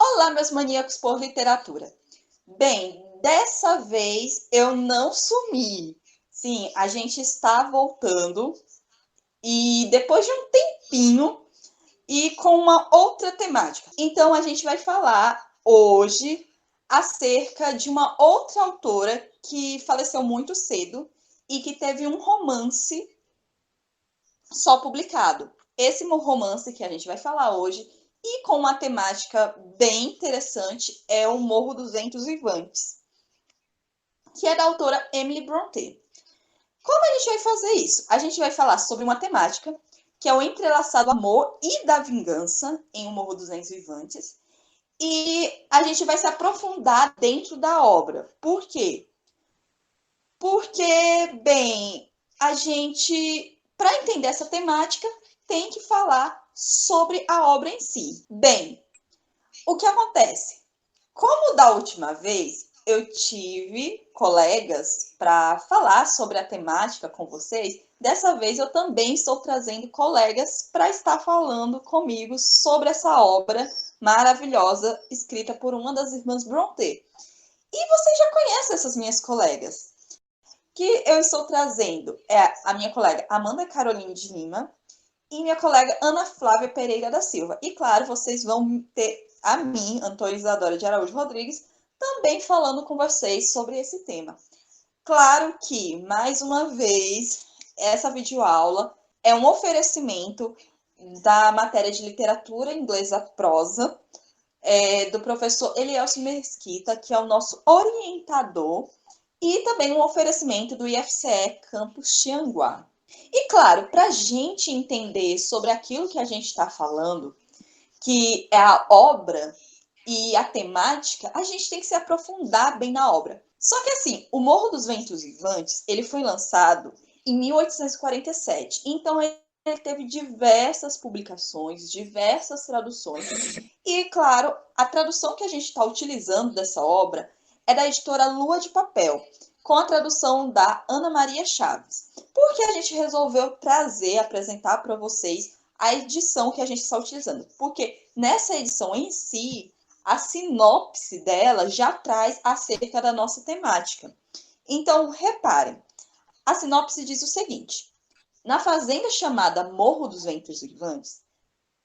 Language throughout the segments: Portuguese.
Olá, meus maníacos por literatura. Bem, dessa vez eu não sumi. Sim, a gente está voltando e depois de um tempinho e com uma outra temática. Então a gente vai falar hoje acerca de uma outra autora que faleceu muito cedo e que teve um romance só publicado. Esse romance que a gente vai falar hoje e com uma temática bem interessante é o Morro dos Ventos Vivantes, que é da autora Emily Brontë. Como a gente vai fazer isso? A gente vai falar sobre uma temática que é o entrelaçado amor e da vingança em O Morro dos Ventos Vivantes, e a gente vai se aprofundar dentro da obra. Por quê? Porque, bem, a gente, para entender essa temática, tem que falar sobre a obra em si. Bem, o que acontece? Como da última vez eu tive colegas para falar sobre a temática com vocês, dessa vez eu também estou trazendo colegas para estar falando comigo sobre essa obra maravilhosa escrita por uma das irmãs Brontë. E vocês já conhecem essas minhas colegas. Que eu estou trazendo é a minha colega Amanda Caroline de Lima e minha colega Ana Flávia Pereira da Silva. E claro, vocês vão ter a mim, Antônia Isadora de Araújo Rodrigues, também falando com vocês sobre esse tema. Claro que, mais uma vez, essa videoaula é um oferecimento da matéria de literatura inglesa prosa, do professor Elielso Mesquita, que é o nosso orientador, e também um oferecimento do IFCE Campus Tianguá. E claro, para a gente entender sobre aquilo que a gente está falando, que é a obra e a temática, a gente tem que se aprofundar bem na obra. Só que assim, o Morro dos Ventos Vivantes, ele foi lançado em 1847, então ele teve diversas publicações, diversas traduções, e claro, a tradução que a gente está utilizando dessa obra é da editora Lua de Papel, com a tradução da Ana Maria Chaves. Por que a gente resolveu trazer, apresentar para vocês a edição que a gente está utilizando? Porque nessa edição em si, a sinopse dela já traz acerca da nossa temática. Então, reparem, a sinopse diz o seguinte: na fazenda chamada Morro dos Ventos Vivantes,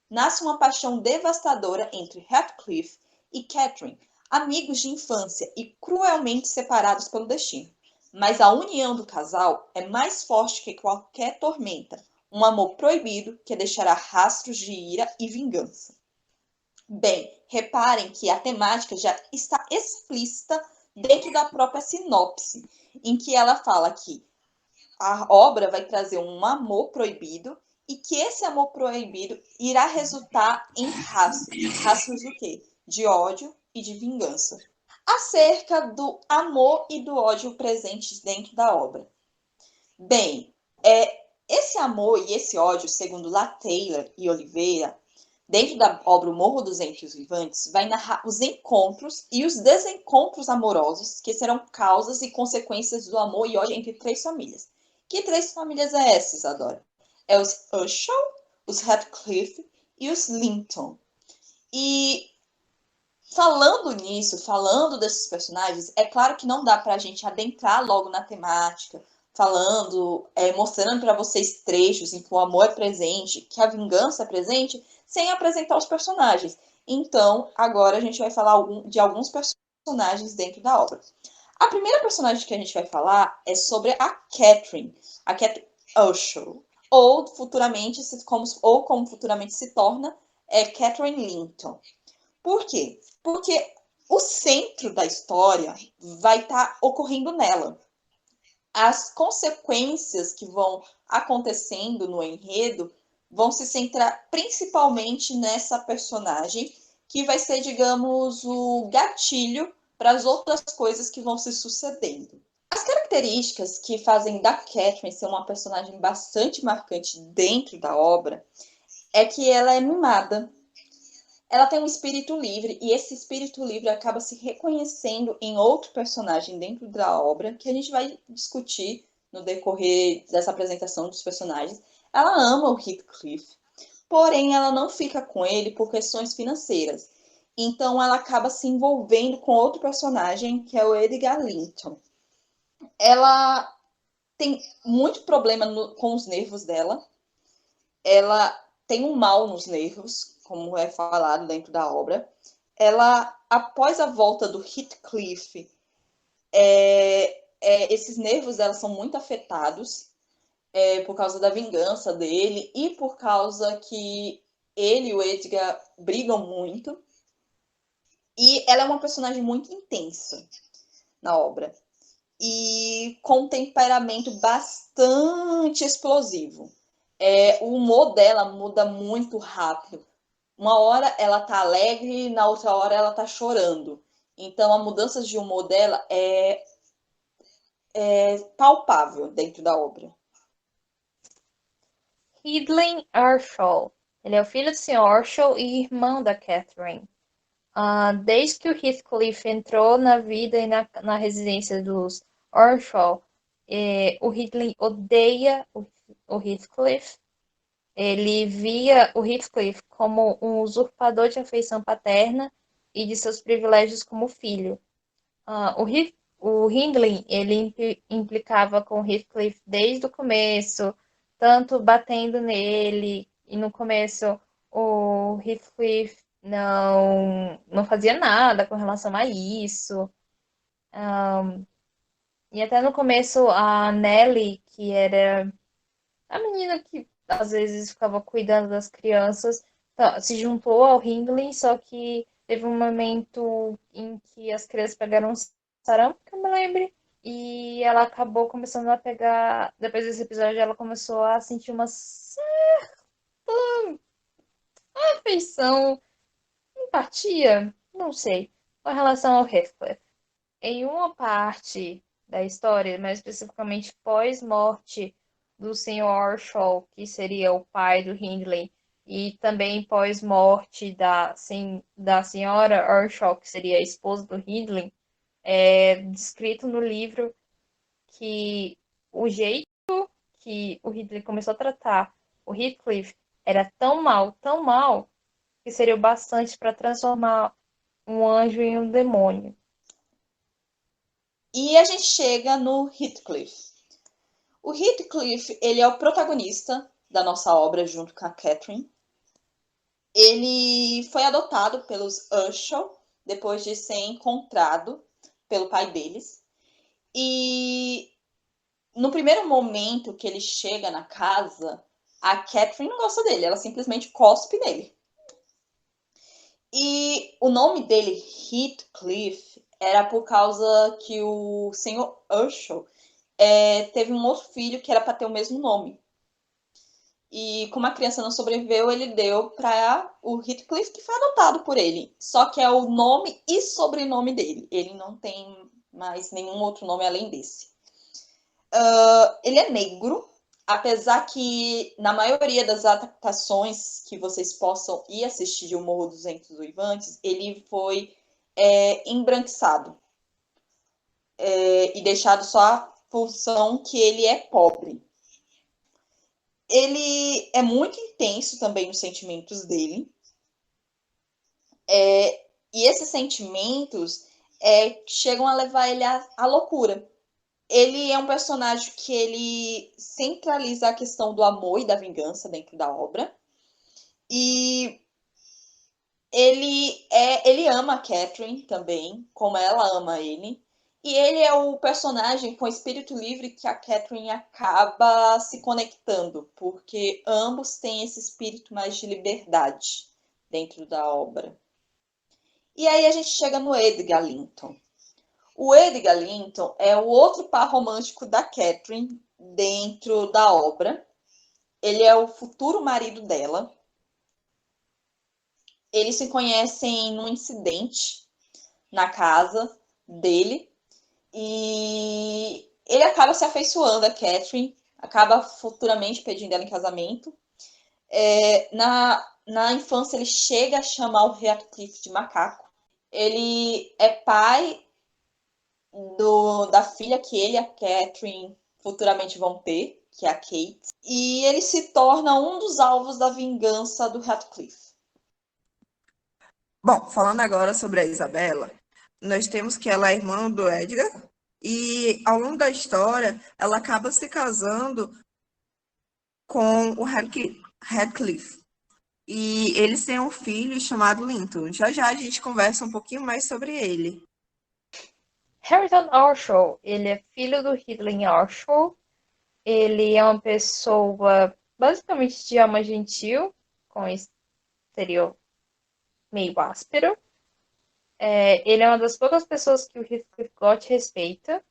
nasce uma paixão devastadora entre Heathcliff e Catherine, amigos de infância e cruelmente separados pelo destino. Mas a união do casal é mais forte que qualquer tormenta, um amor proibido que deixará rastros de ira e vingança. Bem, reparem que a temática já está explícita dentro da própria sinopse, em que ela fala que a obra vai trazer um amor proibido e que esse amor proibido irá resultar em rastros. Rastros do quê? De ódio e de vingança. Acerca do amor e do ódio presentes dentro da obra. Bem, esse amor e esse ódio, segundo La Taylor e Oliveira, dentro da obra O Morro dos Ventos Vivantes, vai narrar os encontros e os desencontros amorosos que serão causas e consequências do amor e ódio entre três famílias. Que três famílias é essa, Isadora? É os Usher, os Radcliffe e os Linton. E falando nisso, falando desses personagens, é claro que não dá para a gente adentrar logo na temática, falando, mostrando para vocês trechos em que o amor é presente, que a vingança é presente, sem apresentar os personagens. Então, agora a gente vai falar de alguns personagens dentro da obra. A primeira personagem que a gente vai falar é sobre a Catherine Usher, ou como futuramente se torna, Catherine Linton. Por quê? Porque o centro da história vai estar ocorrendo nela. As consequências que vão acontecendo no enredo vão se centrar principalmente nessa personagem, que vai ser, digamos, o gatilho para as outras coisas que vão se sucedendo. As características que fazem da Catherine ser uma personagem bastante marcante dentro da obra é que ela é mimada. Ela tem um espírito livre, e esse espírito livre acaba se reconhecendo em outro personagem dentro da obra, que a gente vai discutir no decorrer dessa apresentação dos personagens. Ela ama o Heathcliff, porém ela não fica com ele por questões financeiras. Então ela acaba se envolvendo com outro personagem, que é o Edgar Linton. Ela tem muito problema com os nervos dela. Ela tem um mal nos nervos, como é falado dentro da obra. Ela, após a volta do Heathcliff, esses nervos dela são muito afetados por causa da vingança dele e por causa que ele e o Edgar brigam muito. E ela é uma personagem muito intensa na obra. E com um temperamento bastante explosivo. O humor dela muda muito rápido. Uma hora ela tá alegre, na outra hora ela tá chorando. Então a mudança de humor dela é palpável dentro da obra. Hidlin Earnshaw. Ele é o filho do Sr. Earnshaw e irmão da Catherine. Desde que o Heathcliff entrou na vida e na residência dos Earnshaw, o Hidlin odeia o Heathcliff. Ele via o Heathcliff como um usurpador de afeição paterna e de seus privilégios como filho. O Hindley, ele implicava com o Heathcliff desde o começo, tanto batendo nele, e no começo o Heathcliff não fazia nada com relação a isso. E até no começo a Nellie, que era a menina que às vezes ficava cuidando das crianças, se juntou ao Hindley, só que teve um momento em que as crianças pegaram um sarampo, que eu me lembre, e ela acabou começando a pegar. Depois desse episódio, ela começou a sentir uma certa afeição, empatia, não sei, com relação ao Heathcliff. Em uma parte da história, mais especificamente pós-morte do Sr. Earnshaw, que seria o pai do Hindley, e também pós-morte da senhora Earnshaw, que seria a esposa do Hindley, é descrito no livro que o jeito que o Hindley começou a tratar o Heathcliff era tão mal, que seria o bastante para transformar um anjo em um demônio. E a gente chega no Heathcliff. O Heathcliff, ele é o protagonista da nossa obra junto com a Catherine. Ele foi adotado pelos Earnshaw depois de ser encontrado pelo pai deles. E no primeiro momento que ele chega na casa, a Catherine não gosta dele, ela simplesmente cospe nele. E o nome dele, Heathcliff, era por causa que o senhor Earnshaw teve um outro filho que era para ter o mesmo nome. E como a criança não sobreviveu, ele deu para o Heathcliff, que foi adotado por ele. Só que é o nome e sobrenome dele. Ele não tem mais nenhum outro nome além desse. Ele é negro, apesar que na maioria das adaptações que vocês possam ir assistir de O Morro dos Ventos Uivantes, ele foi embranquiçado e deixado só a função que ele é pobre. Ele é muito intenso também nos sentimentos dele. E esses sentimentos chegam a levar ele à loucura. Ele é um personagem que ele centraliza a questão do amor e da vingança dentro da obra. E ele ama a Catherine também, como ela ama ele. E ele é o personagem com espírito livre que a Catherine acaba se conectando, porque ambos têm esse espírito mais de liberdade dentro da obra. E aí a gente chega no Edgar Linton. O Edgar Linton é o outro par romântico da Catherine dentro da obra. Ele é o futuro marido dela. Eles se conhecem num incidente na casa dele e ele acaba se afeiçoando a Catherine, acaba futuramente pedindo ela em casamento. Na infância, ele chega a chamar o Heathcliff de macaco. Ele é pai da filha que ele e a Catherine futuramente vão ter, que é a Kate. E ele se torna um dos alvos da vingança do Heathcliff. Bom, falando agora sobre a Isabela, nós temos que ela é irmã do Edgar e ao longo da história ela acaba se casando com o Radcliffe. E eles têm um filho chamado Linton. Já já a gente conversa um pouquinho mais sobre ele. Harrington Arshaw, ele é filho do Ridley Arshaw. Ele é uma pessoa basicamente de alma gentil, com exterior meio áspero. Ele é uma das poucas pessoas que o Heathcliff Gott respeita.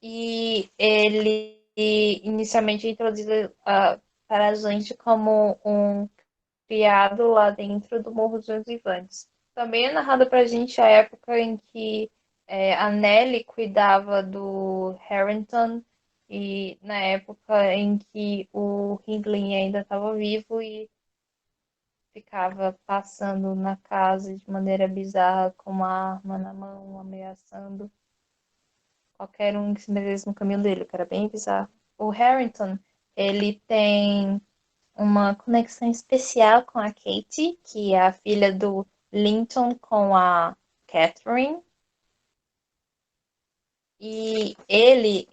E ele inicialmente é introduzido para a gente como um criado lá dentro do Morro dos Vivantes. Também é narrado para a gente a época em que a Nellie cuidava do Harrington e na época em que o Hindley ainda estava vivo e ficava passando na casa de maneira bizarra com uma arma na mão, ameaçando qualquer um que se metesse no caminho dele, que era bem bizarro. O Harrington, ele tem uma conexão especial com a Katie, que é a filha do Linton com a Catherine. E ele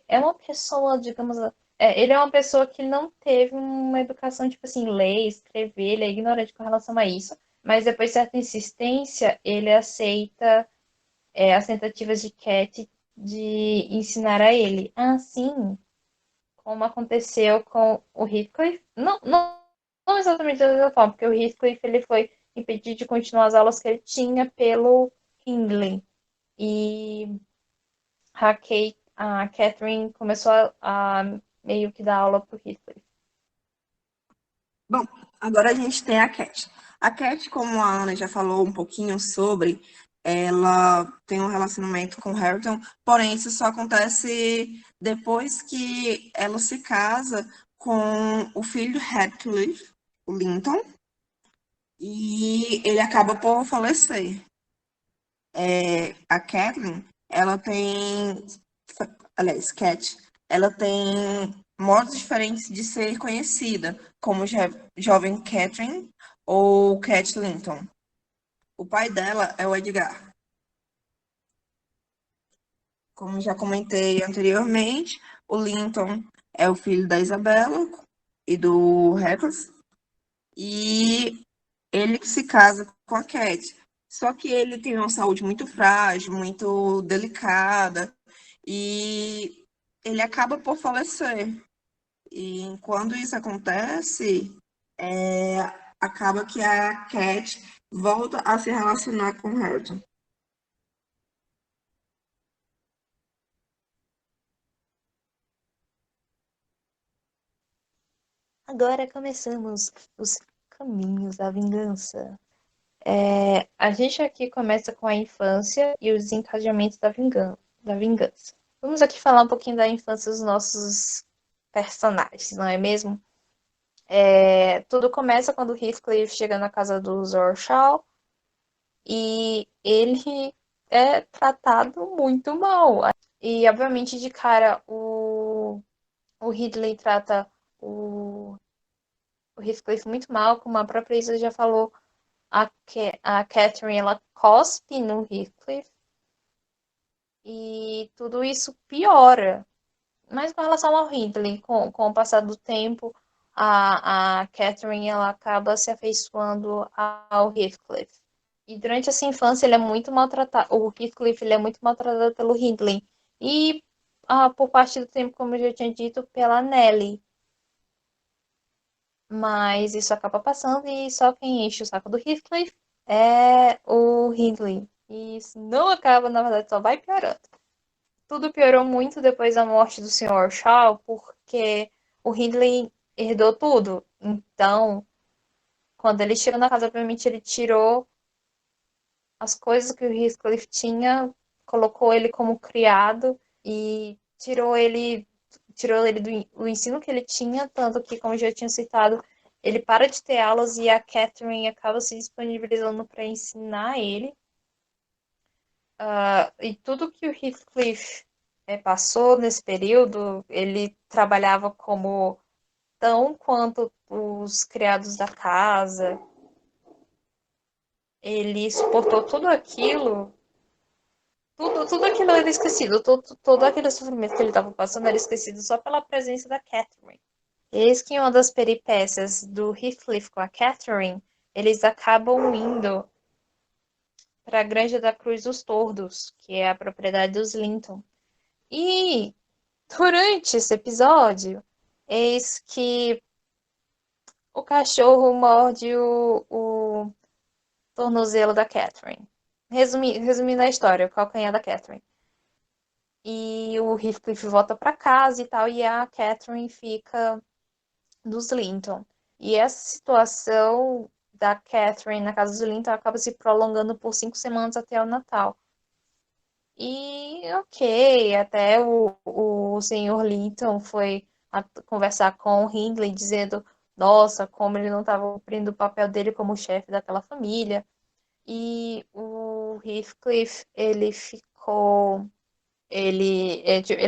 é uma pessoa, digamos, ele é uma pessoa que não teve uma educação, tipo assim, ler, escrever, ele é ignorante com relação a isso, mas depois de certa insistência, ele aceita as tentativas de Cat de ensinar a ele. Assim como aconteceu com o Heathcliff. Não exatamente da mesma forma, porque o Heathcliff ele foi impedido de continuar as aulas que ele tinha pelo Hindley. E a Catherine começou a meio que dar aula pro Heathcliff. Bom, agora a gente tem a Cat. A Cat, como a Ana já falou um pouquinho sobre, ela tem um relacionamento com o Harrington, porém isso só acontece depois que ela se casa com o filho do Radcliffe, o Linton, e ele acaba por falecer. A Kathleen, ela tem, aliás, Cat, ela tem modos diferentes de ser conhecida, como jovem Catherine ou Cat Linton. O pai dela é o Edgar. Como já comentei anteriormente, o Linton é o filho da Isabella e do Reckless, e ele que se casa com a Cat. Só que ele tem uma saúde muito frágil, muito delicada, e ele acaba por falecer. E quando isso acontece, é, acaba que a Cat volta a se relacionar com o Hareton. Agora começamos os caminhos da vingança. A gente aqui começa com a infância e os desencadeamentos da vingança. Vamos aqui falar um pouquinho da infância dos nossos personagens, não é mesmo? Tudo começa quando o Heathcliff chega na casa do Zorshaw e ele é tratado muito mal. E, obviamente, de cara, o Ridley trata o Heathcliff muito mal, como a própria Isa já falou, a Catherine, ela cospe no Heathcliff e tudo isso piora. Mas com relação ao Ridley, com o passar do tempo, a Catherine ela acaba se afeiçoando ao Heathcliff. E durante essa infância ele é muito maltratado. O Heathcliff ele é muito maltratado pelo Ridley. E por parte do tempo, como eu já tinha dito, pela Nellie. Mas isso acaba passando e só quem enche o saco do Heathcliff é o Ridley. E isso não acaba, na verdade, só vai piorando. Tudo piorou muito depois da morte do Sr. Shaw, porque o Hindley herdou tudo. Então, quando ele chegou na casa, obviamente ele tirou as coisas que o Heathcliff tinha, colocou ele como criado e tirou ele do ensino que ele tinha, tanto que, como eu já tinha citado, ele para de ter aulas e a Catherine acaba se disponibilizando para ensinar ele. E tudo que o Heathcliff passou nesse período, ele trabalhava como tão quanto os criados da casa. ele suportou tudo aquilo, tudo aquilo era esquecido, todo aquele sofrimento que ele estava passando era esquecido só pela presença da Catherine. Eis que em uma das peripécias do Heathcliff com a Catherine, eles acabam indo para a Granja da Cruz dos Tordos, que é a propriedade dos Linton. E durante esse episódio, eis que o cachorro morde o tornozelo da Catherine. Resumindo a história, o calcanhar da Catherine. E o Heathcliff volta para casa e tal, e a Catherine fica dos Linton. E essa situação da Catherine na casa dos Linton acaba se prolongando por 5 semanas até o Natal. E ok, até o senhor Linton foi conversar com o Hindley, dizendo, nossa, como ele não estava cumprindo o papel dele como chefe daquela família. E o Heathcliff, ele ficou. Ele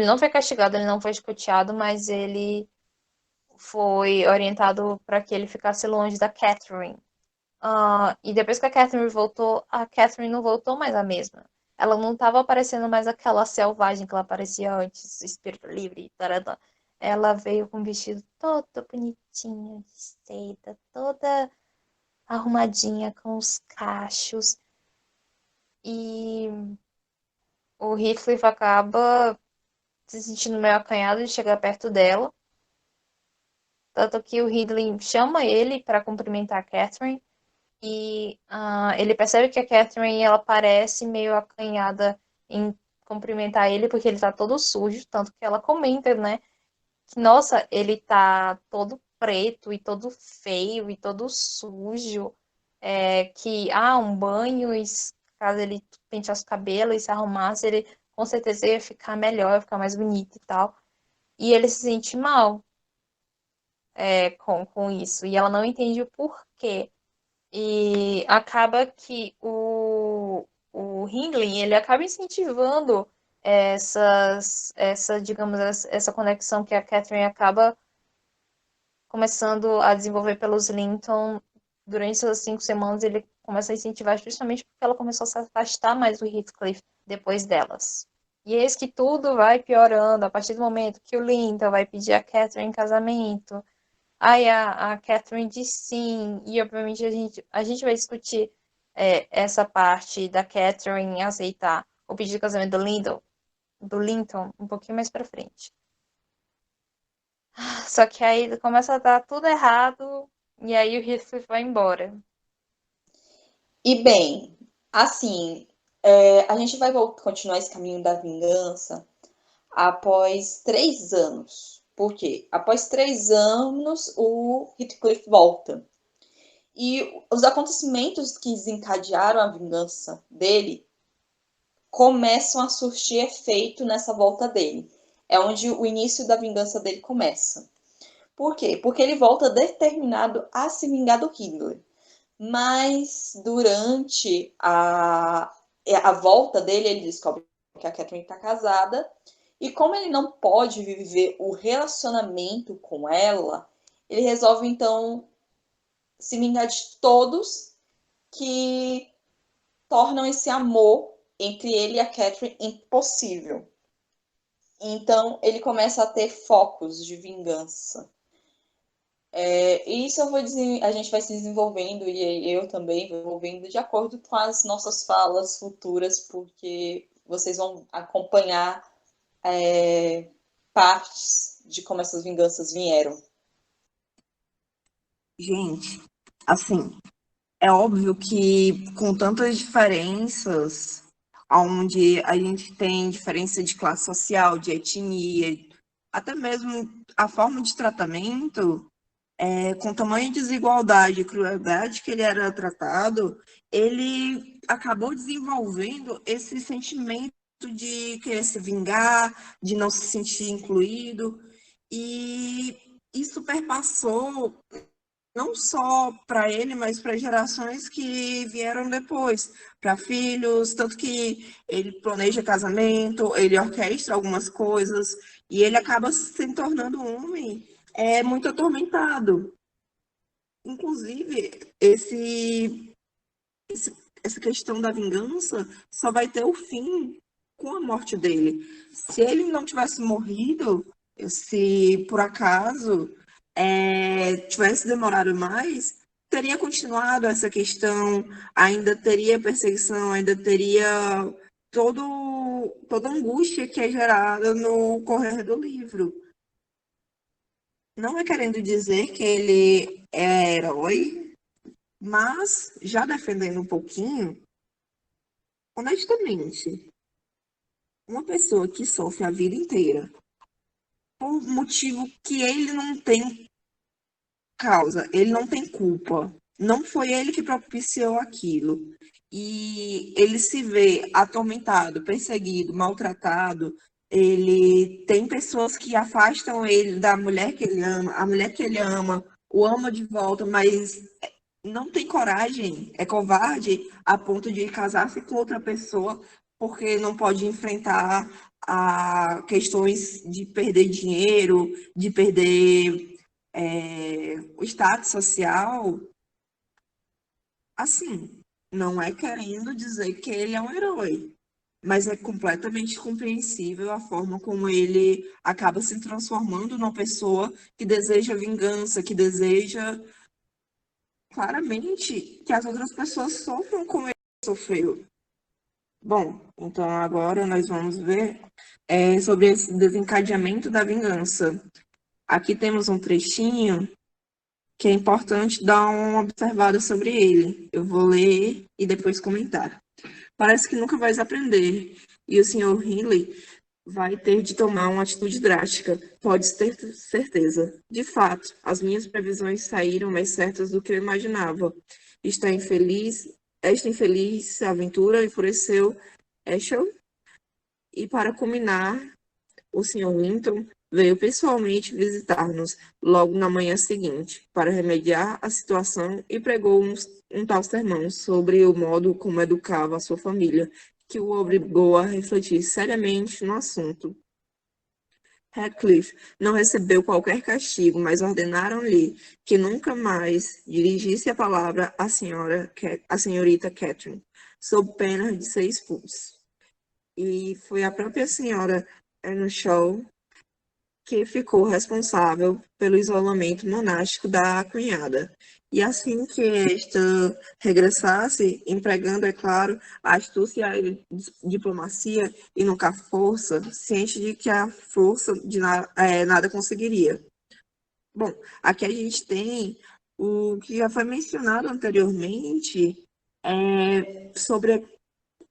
não foi castigado, ele não foi escuteado, mas ele foi orientado para que ele ficasse longe da Catherine. E depois que a Catherine voltou, a Catherine não voltou mais a mesma. Ela não estava aparecendo mais aquela selvagem que ela aparecia antes, espírito livre, tarada. Ela veio com um vestido todo bonitinho, de seda, toda arrumadinha, com os cachos. E o Heathcliff acaba se sentindo meio acanhado de chegar perto dela. Tanto que o Ridley chama ele para cumprimentar a Catherine. E ele percebe que a Catherine ela parece meio acanhada em cumprimentar ele porque ele tá todo sujo. Tanto que ela comenta, né? Que, nossa, ele tá todo preto e todo feio e todo sujo. Que um banho, e caso ele penteasse os cabelos e se arrumasse, ele com certeza ia ficar melhor, ia ficar mais bonito e tal. E ele se sente mal com isso. E ela não entende o porquê. E acaba que o Hindley, ele acaba incentivando digamos, essa conexão que a Catherine acaba começando a desenvolver pelos Linton durante essas 5 semanas. Ele começa a incentivar justamente porque ela começou a se afastar mais do Heathcliff depois delas. E eis que tudo vai piorando a partir do momento que o Linton vai pedir a Catherine em casamento. Aí a Catherine diz sim, e obviamente a gente vai discutir essa parte da Catherine aceitar o pedido de casamento do Linton um pouquinho mais pra frente. Só que aí começa a dar tudo errado, e aí o Heathcliff vai embora. E bem, assim, a gente vai continuar esse caminho da vingança após 3 anos. Por quê? Após 3 anos, o Heathcliff volta. E os acontecimentos que desencadearam a vingança dele começam a surtir efeito nessa volta dele. É onde o início da vingança dele começa. Por quê? Porque ele volta determinado a se vingar do Hitler. Mas durante a volta dele, ele descobre que a Catherine está casada. E como ele não pode viver o relacionamento com ela, ele resolve então se vingar de todos que tornam esse amor entre ele e a Catherine impossível. Então ele começa a ter focos de vingança. Isso a gente vai se desenvolvendo e eu também vou desenvolvendo de acordo com as nossas falas futuras, porque vocês vão acompanhar partes de como essas vinganças vieram. Gente, assim, é óbvio que com tantas diferenças, onde a gente tem diferença de classe social, de etnia, até mesmo a forma de tratamento, com tamanha desigualdade e crueldade que ele era tratado, ele acabou desenvolvendo esse sentimento de querer se vingar, de não se sentir incluído, e isso perpassou não só para ele, mas para gerações que vieram depois, para filhos, tanto que ele planeja casamento, ele orquestra algumas coisas, e ele acaba se tornando um homem muito atormentado. Inclusive, esse essa questão da vingança só vai ter o fim com a morte dele. Se ele não tivesse morrido, se por acaso tivesse demorado mais, teria continuado essa questão, ainda teria perseguição, ainda teria toda a angústia que é gerada no correr do livro. Não é querendo dizer que ele é herói, mas já defendendo um pouquinho, honestamente, uma pessoa que sofre a vida inteira por motivo que ele não tem causa, ele não tem culpa, não foi ele que propiciou aquilo, e ele se vê atormentado, perseguido, maltratado, ele tem pessoas que afastam ele da mulher que ele ama, a mulher que ele ama, o ama de volta, mas não tem coragem, é covarde a ponto de casar-se com outra pessoa porque não pode enfrentar questões de perder dinheiro, de perder o status social. Assim, não é querendo dizer que ele é um herói, mas é completamente compreensível a forma como ele acaba se transformando numa pessoa que deseja vingança, que deseja claramente que as outras pessoas sofram como ele sofreu. Bom, então agora nós vamos ver sobre esse desencadeamento da vingança. Aqui temos um trechinho que é importante dar uma observada sobre ele. Eu vou ler e depois comentar. Parece que nunca vais aprender, e o Sr. Hindley vai ter de tomar uma atitude drástica, pode ter certeza. De fato, as minhas previsões saíram mais certas do que eu imaginava. Esta infeliz aventura enfureceu Eshel, e para culminar, o Sr. Linton veio pessoalmente visitar-nos logo na manhã seguinte, para remediar a situação e pregou um tal sermão sobre o modo como educava a sua família, que o obrigou a refletir seriamente no assunto. Heathcliff não recebeu qualquer castigo, mas ordenaram-lhe que nunca mais dirigisse a palavra à senhorita Catherine, sob pena de ser expulso. E foi a própria senhora Earnshaw que ficou responsável pelo isolamento monástico da cunhada. E assim que esta regressasse, empregando, é claro, a astúcia e a diplomacia e nunca a força, ciente de que a força de nada conseguiria. Bom, aqui a gente tem o que já foi mencionado anteriormente, sobre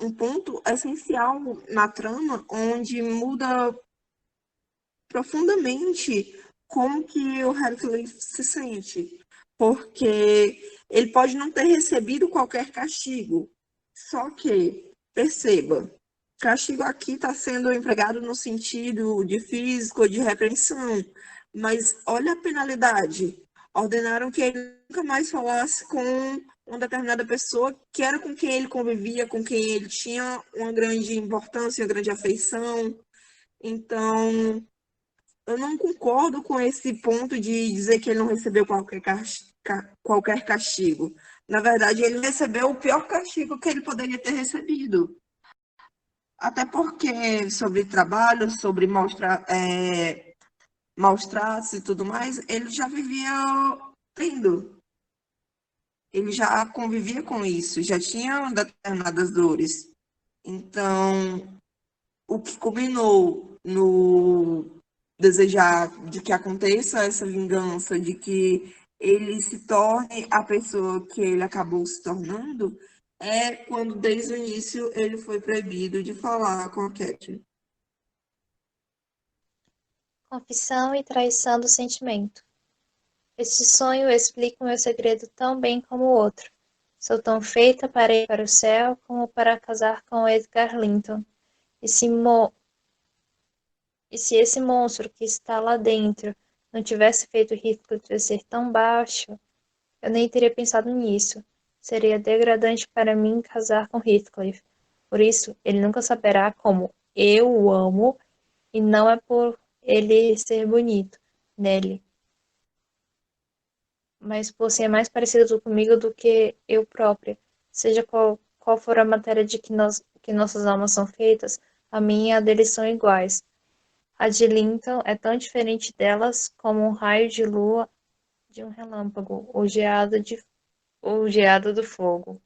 um ponto essencial na trama, onde muda profundamente como que o Heathcliff se sente, porque ele pode não ter recebido qualquer castigo, só que, perceba, castigo aqui está sendo empregado no sentido de físico, de repreensão, mas olha a penalidade. Ordenaram que ele nunca mais falasse com uma determinada pessoa que era com quem ele convivia, com quem ele tinha uma grande importância, uma grande afeição. Então, eu não concordo com esse ponto de dizer que ele não recebeu qualquer castigo. Na verdade, ele recebeu o pior castigo que ele poderia ter recebido. Até porque sobre trabalho, sobre maus tratos e tudo mais, ele já vivia tendo. Ele já convivia com isso, já tinha determinadas dores. Então, o que culminou no desejar de que aconteça essa vingança, de que ele se torne a pessoa que ele acabou se tornando, é quando desde o início ele foi proibido de falar com a Catherine. Confissão e traição do sentimento. Este sonho explica o meu segredo tão bem como o outro. Sou tão feita para ir para o céu como para casar com Edgar Linton. E se esse monstro que está lá dentro não tivesse feito Heathcliff descer tão baixo, eu nem teria pensado nisso. Seria degradante para mim casar com Heathcliff. Por isso, ele nunca saberá como eu o amo, e não é por ele ser bonito, Nelly, mas por ser mais parecido comigo do que eu própria, seja qual qual for a matéria de que nossas almas são feitas, a minha e a deles são iguais. A de Linton é tão diferente delas como um raio de lua de um relâmpago, ou geada do fogo.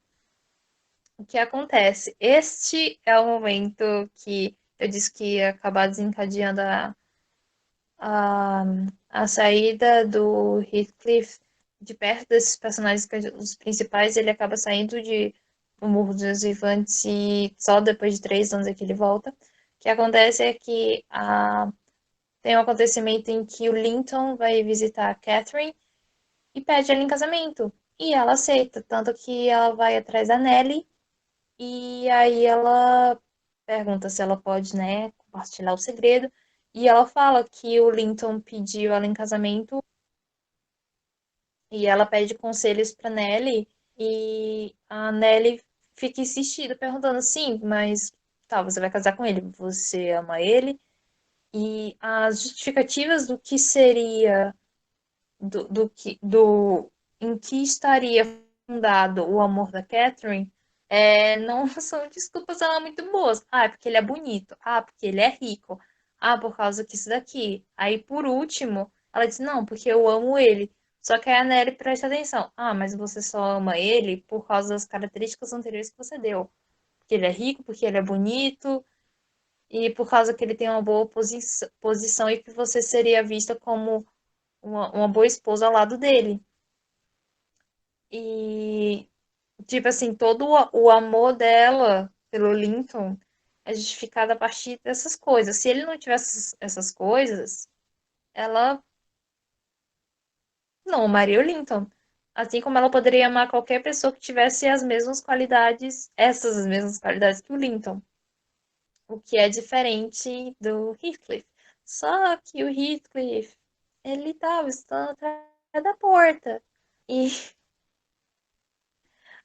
O que acontece? Este é o momento que eu disse que ia acabar desencadeando a, a saída do Heathcliff de perto desses personagens, os principais, ele acaba saindo de o Morro dos Vivantes e só depois de 3 anos é que ele volta. O que acontece é que tem um acontecimento em que o Linton vai visitar a Catherine e pede ela em casamento. E ela aceita, tanto que ela vai atrás da Nellie e aí ela pergunta se ela pode, né, compartilhar o segredo. E ela fala que o Linton pediu ela em casamento e ela pede conselhos para Nellie e a Nellie fica insistindo, perguntando assim, mas tá, você vai casar com ele, você ama ele? E as justificativas do que seria em que estaria fundado o amor da Catherine não são desculpas lá muito boas. Ah, é porque ele é bonito. Ah, porque ele é rico. Ah, por causa que isso daqui. Aí, por último, ela disse, não, porque eu amo ele. Só que aí a Nelly presta atenção. Ah, mas você só ama ele por causa das características anteriores que você deu. Porque ele é rico, porque ele é bonito, e por causa que ele tem uma boa posição e que você seria vista como uma boa esposa ao lado dele. E, tipo assim, todo o amor dela pelo Linton é justificado a partir dessas coisas. Se ele não tivesse essas coisas, ela não amaria o Linton. Assim como ela poderia amar qualquer pessoa que tivesse as mesmas qualidades, essas mesmas qualidades que o Linton. O que é diferente do Heathcliff. Só que o Heathcliff, ele estava estando atrás da porta. E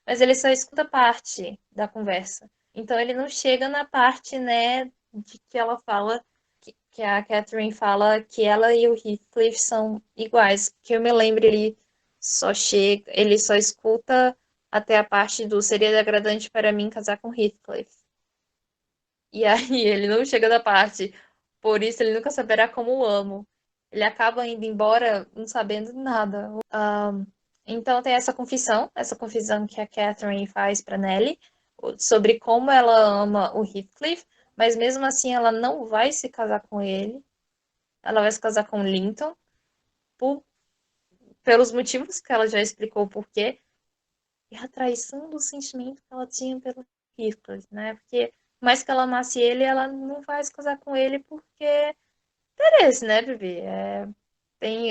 mas ele só escuta parte da conversa. Então ele não chega na parte, né, de que ela fala, que a Catherine fala que ela e o Heathcliff são iguais. Que eu me lembro, ele só escuta até a parte do seria degradante para mim casar com Heathcliff. E aí ele não chega na parte, por isso ele nunca saberá como o amo. Ele acaba indo embora não sabendo nada. Então tem essa confissão que a Catherine faz para Nellie sobre como ela ama o Heathcliff, mas mesmo assim ela não vai se casar com ele. Ela vai se casar com o Linton por, pelos motivos que ela já explicou o porquê e a traição do sentimento que ela tinha pelo Heathcliff, né? Porque mais que ela amasse ele, ela não vai se casar com ele porque interesse, né, Vivi?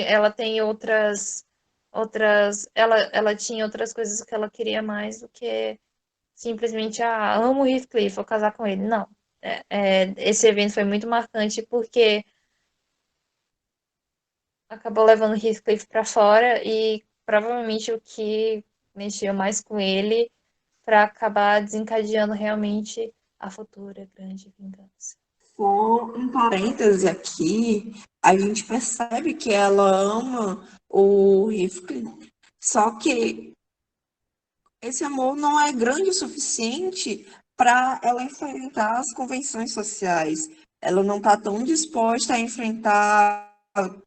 Ela tem ela tinha outras coisas que ela queria mais do que simplesmente, amo o Heathcliff, vou casar com ele. Não. Esse evento foi muito marcante porque acabou levando o Heathcliff para fora e provavelmente o que mexeu mais com ele para acabar desencadeando realmente a futura grande vingança. Só um parêntese aqui, a gente percebe que ela ama o Heathcliff, só que esse amor não é grande o suficiente para ela enfrentar as convenções sociais. Ela não está tão disposta a enfrentar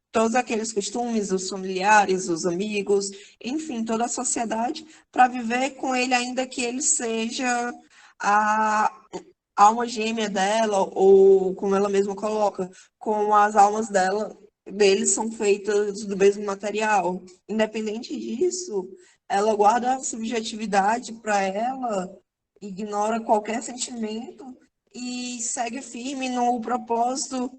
todos aqueles costumes, os familiares, os amigos, enfim, toda a sociedade, para viver com ele, ainda que ele seja a alma gêmea dela, ou como ela mesma coloca, como as almas deles são feitas do mesmo material. Independente disso, ela guarda a subjetividade para ela, ignora qualquer sentimento e segue firme no propósito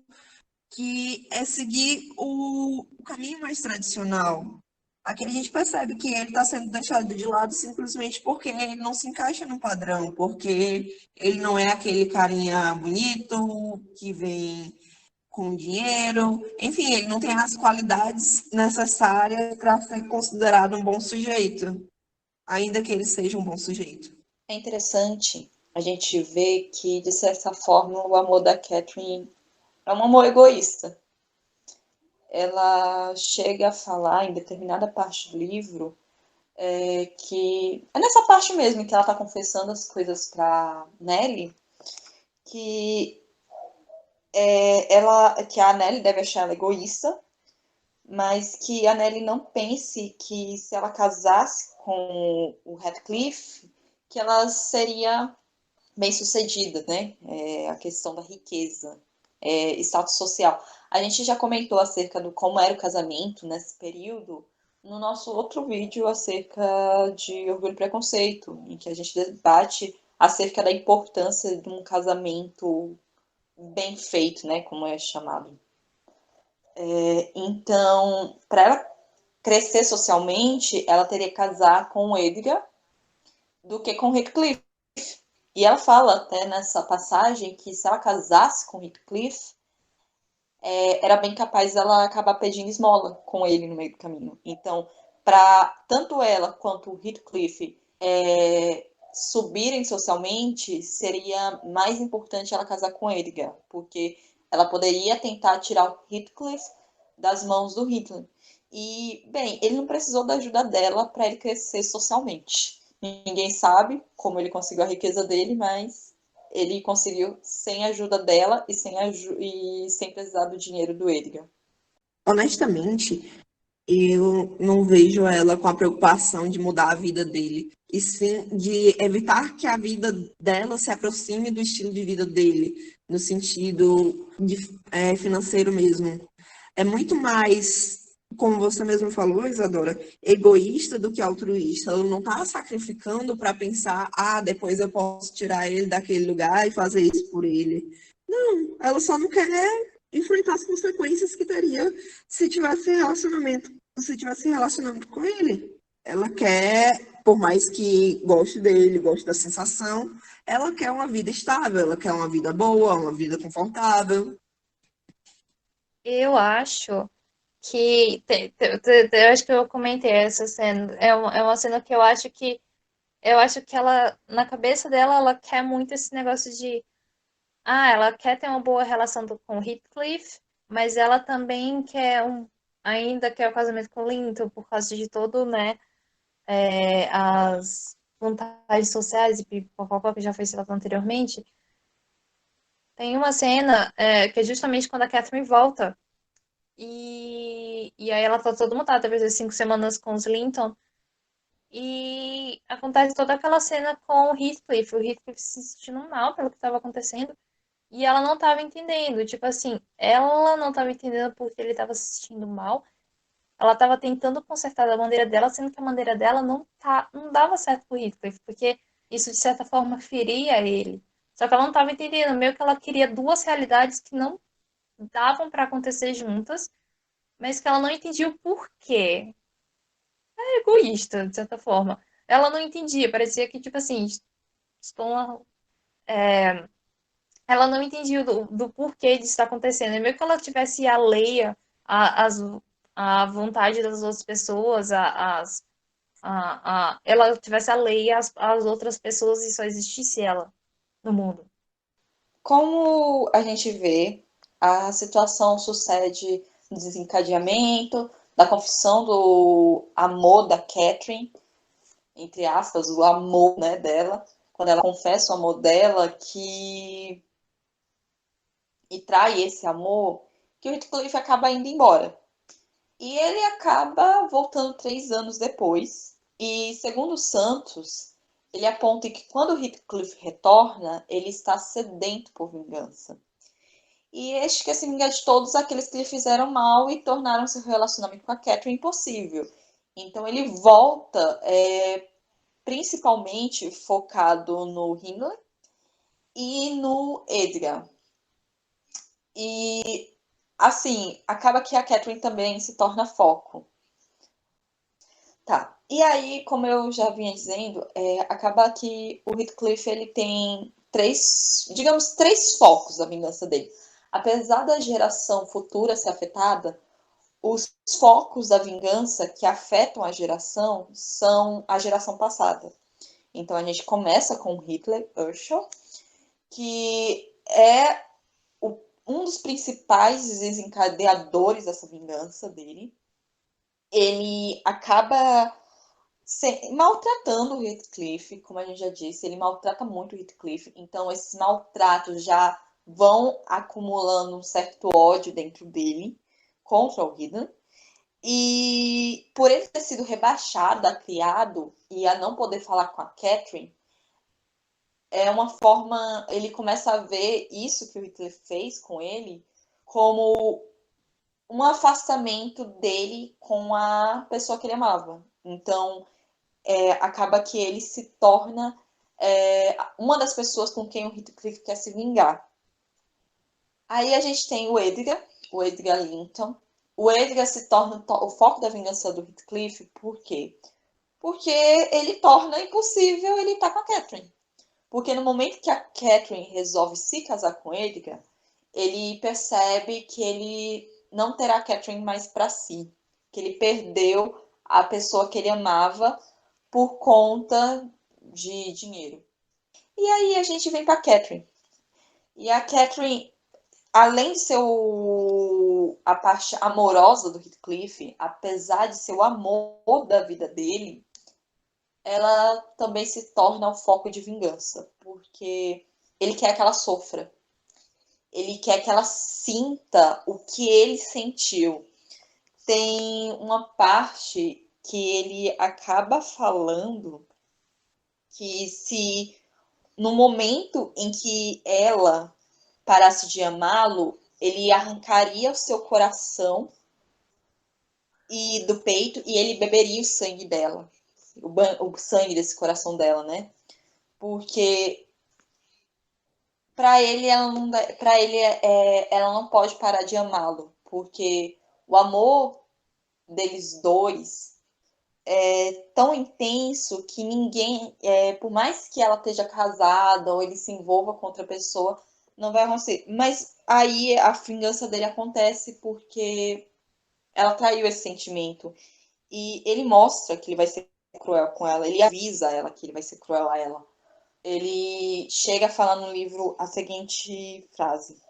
que é seguir o caminho mais tradicional. Aqui a gente percebe que ele está sendo deixado de lado simplesmente porque ele não se encaixa no padrão, porque ele não é aquele carinha bonito que vem com dinheiro, enfim, ele não tem as qualidades necessárias para ser considerado um bom sujeito, ainda que ele seja um bom sujeito. É interessante a gente ver que, de certa forma, o amor da Catherine é um amor egoísta. Ela chega a falar, em determinada parte do livro, que é nessa parte mesmo que ela tá confessando as coisas pra Nelly, que que a Nelly deve achar ela egoísta, mas que a Nelly não pense que se ela casasse com o Heathcliff, que ela seria bem-sucedida, né? A questão da riqueza, status social. A gente já comentou acerca do como era o casamento nesse período no nosso outro vídeo acerca de Orgulho e Preconceito, em que a gente debate acerca da importância de um casamento bem feito, né? Como é chamado. Então, para ela crescer socialmente, ela teria que casar com o Edgar do que com o Heathcliff. E ela fala até nessa passagem que se ela casasse com Heathcliff, era bem capaz dela acabar pedindo esmola com ele no meio do caminho. Então, para tanto ela quanto o Heathcliff subirem socialmente, seria mais importante ela casar com Edgar, porque ela poderia tentar tirar o Heathcliff das mãos do Hitler. E, bem, ele não precisou da ajuda dela para ele crescer socialmente. Ninguém sabe como ele conseguiu a riqueza dele, mas ele conseguiu sem a ajuda dela e sem precisar do dinheiro do Edgar. Honestamente, eu não vejo ela com a preocupação de mudar a vida dele, e sim de evitar que a vida dela se aproxime do estilo de vida dele, no sentido financeiro mesmo. É muito mais, como você mesmo falou, Isadora, egoísta do que altruísta. Ela não está sacrificando para pensar, depois eu posso tirar ele daquele lugar e fazer isso por ele. Não, ela só não quer enfrentar as consequências que teria se tivesse relacionamento com ele. Ela quer, por mais que goste dele, goste da sensação, ela quer uma vida estável, ela quer uma vida boa, uma vida confortável. Eu acho que. Eu acho que eu comentei essa cena. É uma cena que eu acho que. Eu acho que ela, na cabeça dela, ela quer muito esse negócio de. Ela quer ter uma boa relação com o Heathcliff, mas ela também quer ainda quer o casamento com o Linton, por causa de todo, né? As vantagens sociais e pipopopó que já foi citado anteriormente. Tem uma cena que é justamente quando a Catherine volta. E aí ela tá toda mutada depois das 5 semanas com os Linton. E acontece toda aquela cena com o Heathcliff. O Heathcliff se sentindo mal pelo que estava acontecendo. E ela não estava entendendo. Tipo assim, ela não estava entendendo porque ele estava se sentindo mal. Ela estava tentando consertar da maneira dela, sendo que a maneira dela não dava certo pro Heathcliff, porque isso de certa forma feria ele. Só que ela não estava entendendo, meio que ela queria duas realidades que não davam para acontecer juntas, mas que ela não entendia o porquê. É egoísta, de certa forma. Ela não entendia, parecia que, tipo assim, estou, ela não entendia do porquê disso estar acontecendo. É meio que ela tivesse alheia à vontade das outras pessoas, ela tivesse alheia às outras pessoas e só existisse ela no mundo. Como a gente vê, a situação sucede no desencadeamento, da confissão do amor da Catherine, entre aspas, o amor, né, dela, quando ela confessa o amor dela e trai esse amor, que o Heathcliff acaba indo embora. E ele acaba voltando 3 anos depois. E, segundo Santos, ele aponta que quando Heathcliff retorna, ele está sedento por vingança. E este quer se vingar de todos aqueles que lhe fizeram mal e tornaram seu relacionamento com a Catherine impossível. Então ele volta principalmente focado no Himmler e no Edgar. E, assim, acaba que a Catherine também se torna foco. Tá. E aí, como eu já vinha dizendo, acaba que o Heathcliff ele tem três focos da vingança dele. Apesar da geração futura ser afetada, os focos da vingança que afetam a geração são a geração passada. Então a gente começa com Hitler Urschel, que é um dos principais desencadeadores dessa vingança dele. Ele acaba maltratando o Heathcliff, como a gente já disse, ele maltrata muito o Heathcliff, então esses maltratos já vão acumulando um certo ódio dentro dele contra o Hidden. E por ele ter sido rebaixado a criado e a não poder falar com a Catherine, é uma forma, ele começa a ver isso que o Hitler fez com ele como um afastamento dele com a pessoa que ele amava. Então, acaba que ele se torna uma das pessoas com quem o Heathcliff quer se vingar. Aí a gente tem o Edgar Linton. O Edgar se torna o foco da vingança do Heathcliff, por quê? Porque ele torna impossível ele estar com a Catherine. Porque no momento que a Catherine resolve se casar com Edgar, ele percebe que ele não terá a Catherine mais para si, que ele perdeu a pessoa que ele amava por conta de dinheiro. E aí a gente vem para a Catherine. E a Catherine, além de ser a parte amorosa do Heathcliff, apesar de ser o amor da vida dele, ela também se torna o foco de vingança, porque ele quer que ela sofra. Ele quer que ela sinta o que ele sentiu. Tem uma parte que ele acaba falando que se no momento em que ela parasse de amá-lo, ele arrancaria o seu coração e do peito e ele beberia o sangue dela. O sangue desse coração dela, né? Porque para ele, ela não pode parar de amá-lo, porque o amor deles dois é tão intenso que ninguém, por mais que ela esteja casada ou ele se envolva com outra pessoa, não vai acontecer. Mas aí a vingança dele acontece porque ela traiu esse sentimento. E ele mostra que ele vai ser cruel com ela, ele avisa ela que ele vai ser cruel a ela. Ele chega a falar no livro a seguinte frase: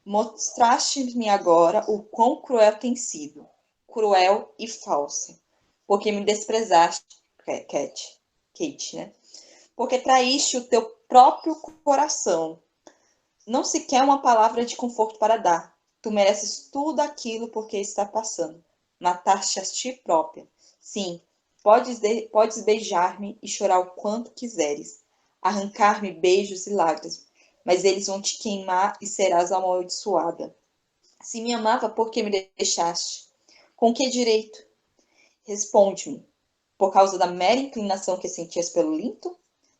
mostraste-me agora o quão cruel tem sido, cruel e falsa, porque me desprezaste, Kate, né? Porque traíste o teu próprio coração. Não se quer uma palavra de conforto para dar. Tu mereces tudo aquilo porque está passando. Mataste a ti própria. Sim, podes beijar-me e chorar o quanto quiseres, arrancar-me beijos e lágrimas, mas eles vão te queimar e serás amaldiçoada. Se me amava, por que me deixaste? Com que direito? Responde-me. Por causa da mera inclinação que sentias pelo Linton?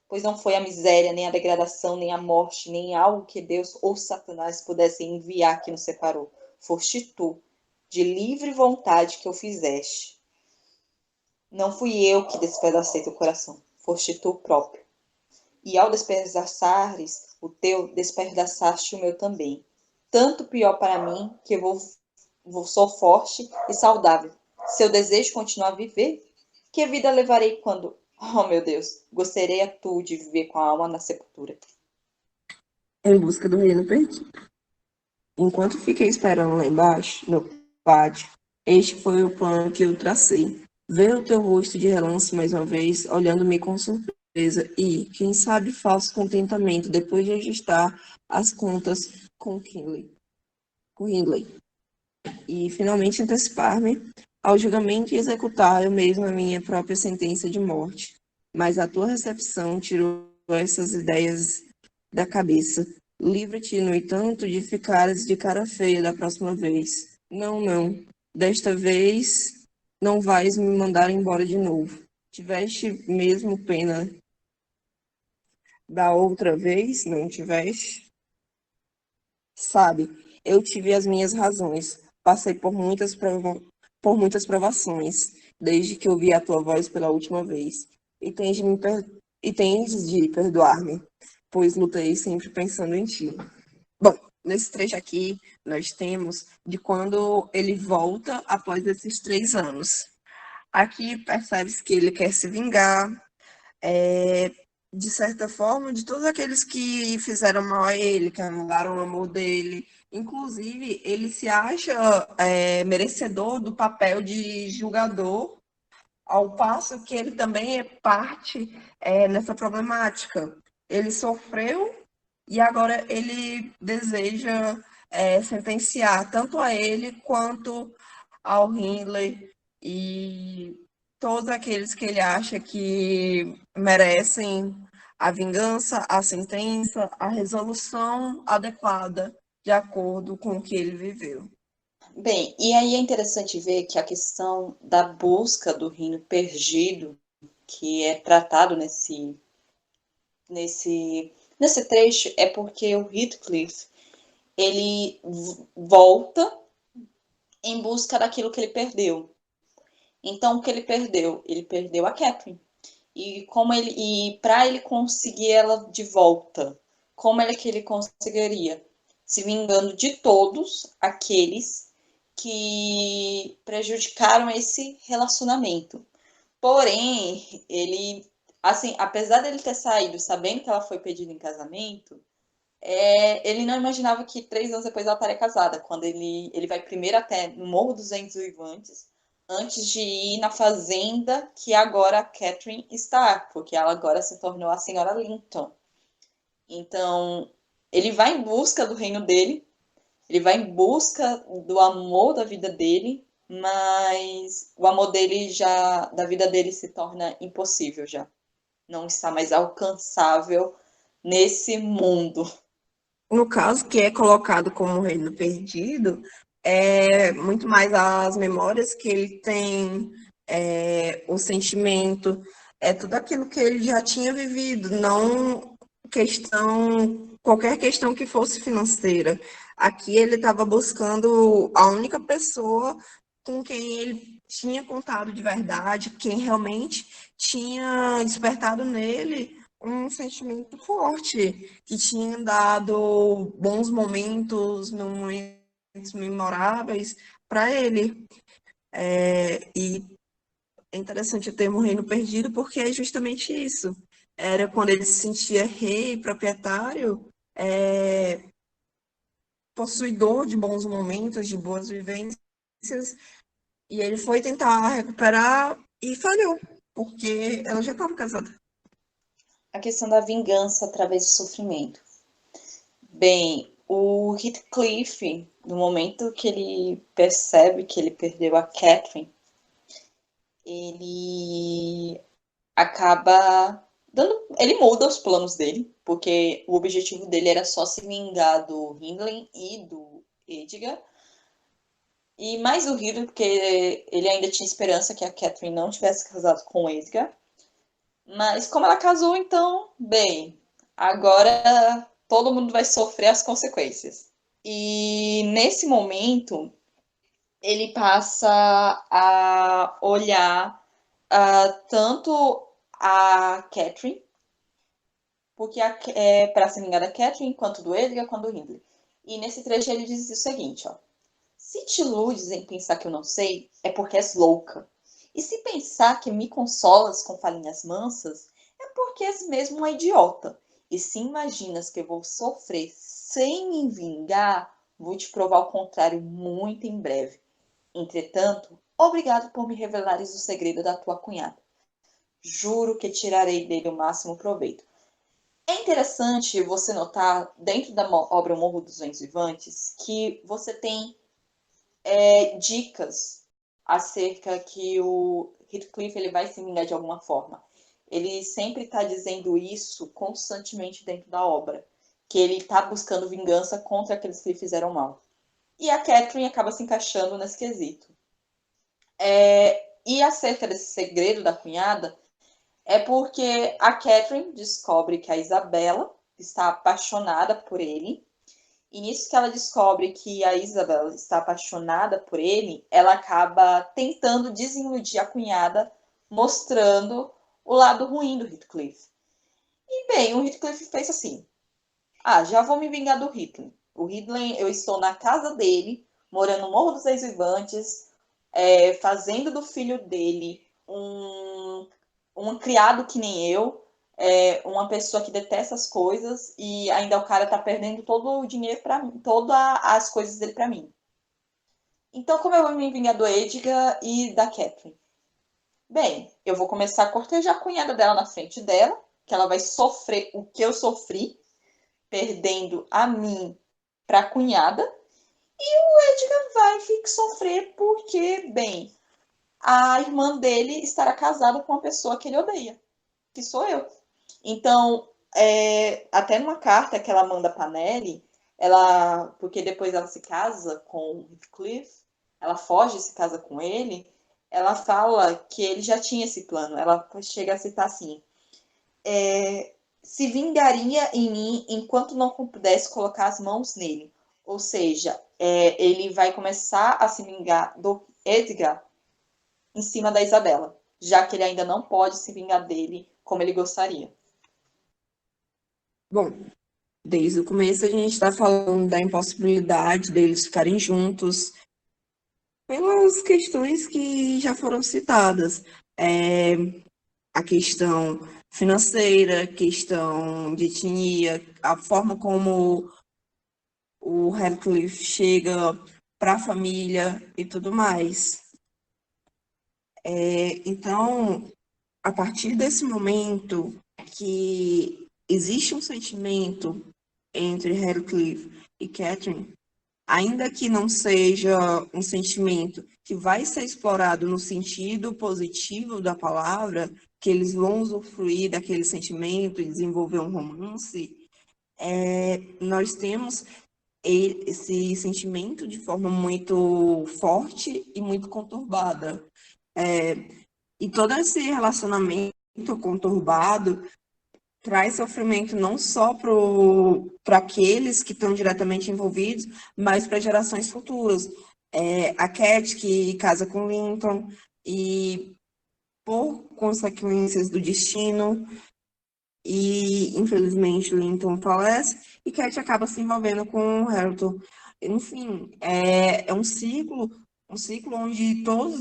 Pois não foi a miséria, nem a degradação, nem a morte, nem algo que Deus ou Satanás pudessem enviar que nos separou. Foste tu, de livre vontade, que o fizeste. Não fui eu que despedacei teu coração, foste tu próprio. E ao despedaçares o teu, despedaçaste o meu também. Tanto pior para mim, que eu sou forte e saudável. Se eu desejo continuar a viver, que vida levarei quando... Oh, meu Deus, gostaria tu de viver com a alma na sepultura. Em busca do reino perdido. Enquanto fiquei esperando lá embaixo, no pátio, este foi o plano que eu tracei. Ver o teu rosto de relance mais uma vez, olhando-me com surpresa e, quem sabe, falso contentamento depois de ajustar as contas com Hindley. E finalmente antecipar-me ao julgamento e executar eu mesmo a minha própria sentença de morte. Mas a tua recepção tirou essas ideias da cabeça. Livra-te, no entanto, de ficares de cara feia da próxima vez. Não, não. Desta vez não vais me mandar embora de novo. Tiveste mesmo pena da outra vez? Não tiveste? Sabe, eu tive as minhas razões. Passei por muitas provações, desde que ouvi a tua voz pela última vez. E tens de perdoar-me, pois lutei sempre pensando em ti. Bom, nesse trecho aqui, nós temos de quando ele volta após esses 3 anos. Aqui percebe-se que ele quer se vingar, de certa forma, de todos aqueles que fizeram mal a ele, que anularam o amor dele. Inclusive, ele se acha merecedor do papel de julgador ao passo que ele também é parte nessa problemática. Ele sofreu e agora ele deseja sentenciar tanto a ele quanto ao Hindley e todos aqueles que ele acha que merecem a vingança, a sentença, a resolução adequada de acordo com o que ele viveu. Bem, e aí é interessante ver que a questão da busca do reino perdido, que é tratado nesse trecho, é porque o Heathcliff, ele volta em busca daquilo que ele perdeu. Então, o que ele perdeu? Ele perdeu a Catherine. E para ele conseguir ela de volta, como é que ele conseguiria? Se vingando de todos aqueles que prejudicaram esse relacionamento. Porém, ele, assim, apesar dele ter saído sabendo que ela foi pedida em casamento, ele não imaginava que 3 anos depois ela estaria casada, quando ele vai primeiro até no Morro dos Ventos Uivantes, antes de ir na fazenda que agora a Catherine está, porque ela agora se tornou a senhora Linton. Então, ele vai em busca do reino dele, ele vai em busca do amor da vida dele, mas o amor dele já, da vida dele se torna impossível já. Não está mais alcançável nesse mundo. No caso, que é colocado como reino perdido, é muito mais as memórias que ele tem, o sentimento, é tudo aquilo que ele já tinha vivido, não qualquer questão que fosse financeira. Aqui ele estava buscando a única pessoa com quem ele tinha contado de verdade, quem realmente tinha despertado nele um sentimento forte, que tinha dado bons momentos memoráveis para ele. E é interessante o termo reino perdido, porque é justamente isso. Era quando ele se sentia rei, proprietário, possuidor de bons momentos, de boas vivências, e ele foi tentar recuperar e falhou, porque ela já estava casada. A questão da vingança através do sofrimento. Bem, o Heathcliff, no momento que ele percebe que ele perdeu a Catherine, ele acaba ele muda os planos dele, porque o objetivo dele era só se vingar do Hindley e do Edgar, e mais o Hindley, porque ele ainda tinha esperança que a Catherine não tivesse casado com o Edgar. Mas como ela casou, então, bem, agora todo mundo vai sofrer as consequências. E nesse momento, ele passa a olhar tanto a Catherine, porque para se vingar da Catherine, quanto do Edgar, quanto do Hindley. E nesse trecho ele diz o seguinte, ó. Se te iludes em pensar que eu não sei, é porque és louca. E se pensar que me consolas com falinhas mansas, é porque és mesmo uma idiota. E se imaginas que eu vou sofrer sem me vingar, vou te provar o contrário muito em breve. Entretanto, obrigado por me revelares o segredo da tua cunhada. Juro que tirarei dele o máximo proveito. É interessante você notar, dentro da obra O Morro dos Ventos Vivantes, que você tem dicas acerca que o Heathcliff ele vai se vingar de alguma forma. Ele sempre está dizendo isso constantemente dentro da obra, que ele está buscando vingança contra aqueles que lhe fizeram mal. E a Catherine acaba se encaixando nesse quesito. E acerca desse segredo da cunhada, é porque a Catherine descobre que a Isabela está apaixonada por ele. E nisso que ela descobre que a Isabel está apaixonada por ele, ela acaba tentando desiludir a cunhada, mostrando o lado ruim do Heathcliff. E bem, o Heathcliff fez assim: já vou me vingar do Hitler. O Hitler, eu estou na casa dele, morando no Morro dos Seis Vivantes, fazendo do filho dele um criado que nem eu, uma pessoa que detesta as coisas e ainda o cara tá perdendo todo o dinheiro para mim, todas as coisas dele para mim. Então, como eu vou me vingar do Edgar e da Catherine? Bem, eu vou começar a cortejar a cunhada dela na frente dela, que ela vai sofrer o que eu sofri, perdendo a mim para a cunhada, e o Edgar vai sofrer porque, bem, a irmã dele estará casada com uma pessoa que ele odeia, que sou eu. Então, até numa carta que ela manda para Nelly, porque depois ela se casa com o Heathcliff, ela foge e se casa com ele, ela fala que ele já tinha esse plano. Ela chega a citar assim: se vingaria em mim enquanto não pudesse colocar as mãos nele. Ou seja, ele vai começar a se vingar do Edgar em cima da Isabela, já que ele ainda não pode se vingar dele como ele gostaria. Bom, desde o começo a gente está falando da impossibilidade deles ficarem juntos pelas questões que já foram citadas. A questão financeira, questão de etnia, a forma como o Radcliffe chega para a família e tudo mais. Então, a partir desse momento que existe um sentimento entre Radcliffe e Catherine, ainda que não seja um sentimento que vai ser explorado no sentido positivo da palavra, que eles vão usufruir daquele sentimento e desenvolver um romance, nós temos esse sentimento de forma muito forte e muito conturbada. E todo esse relacionamento conturbado traz sofrimento não só para aqueles que estão diretamente envolvidos, mas para gerações futuras. A Cat, que casa com Linton, e por consequências do destino, e infelizmente Linton falece, e Cat acaba se envolvendo com o Hareton. Enfim, é um ciclo onde todos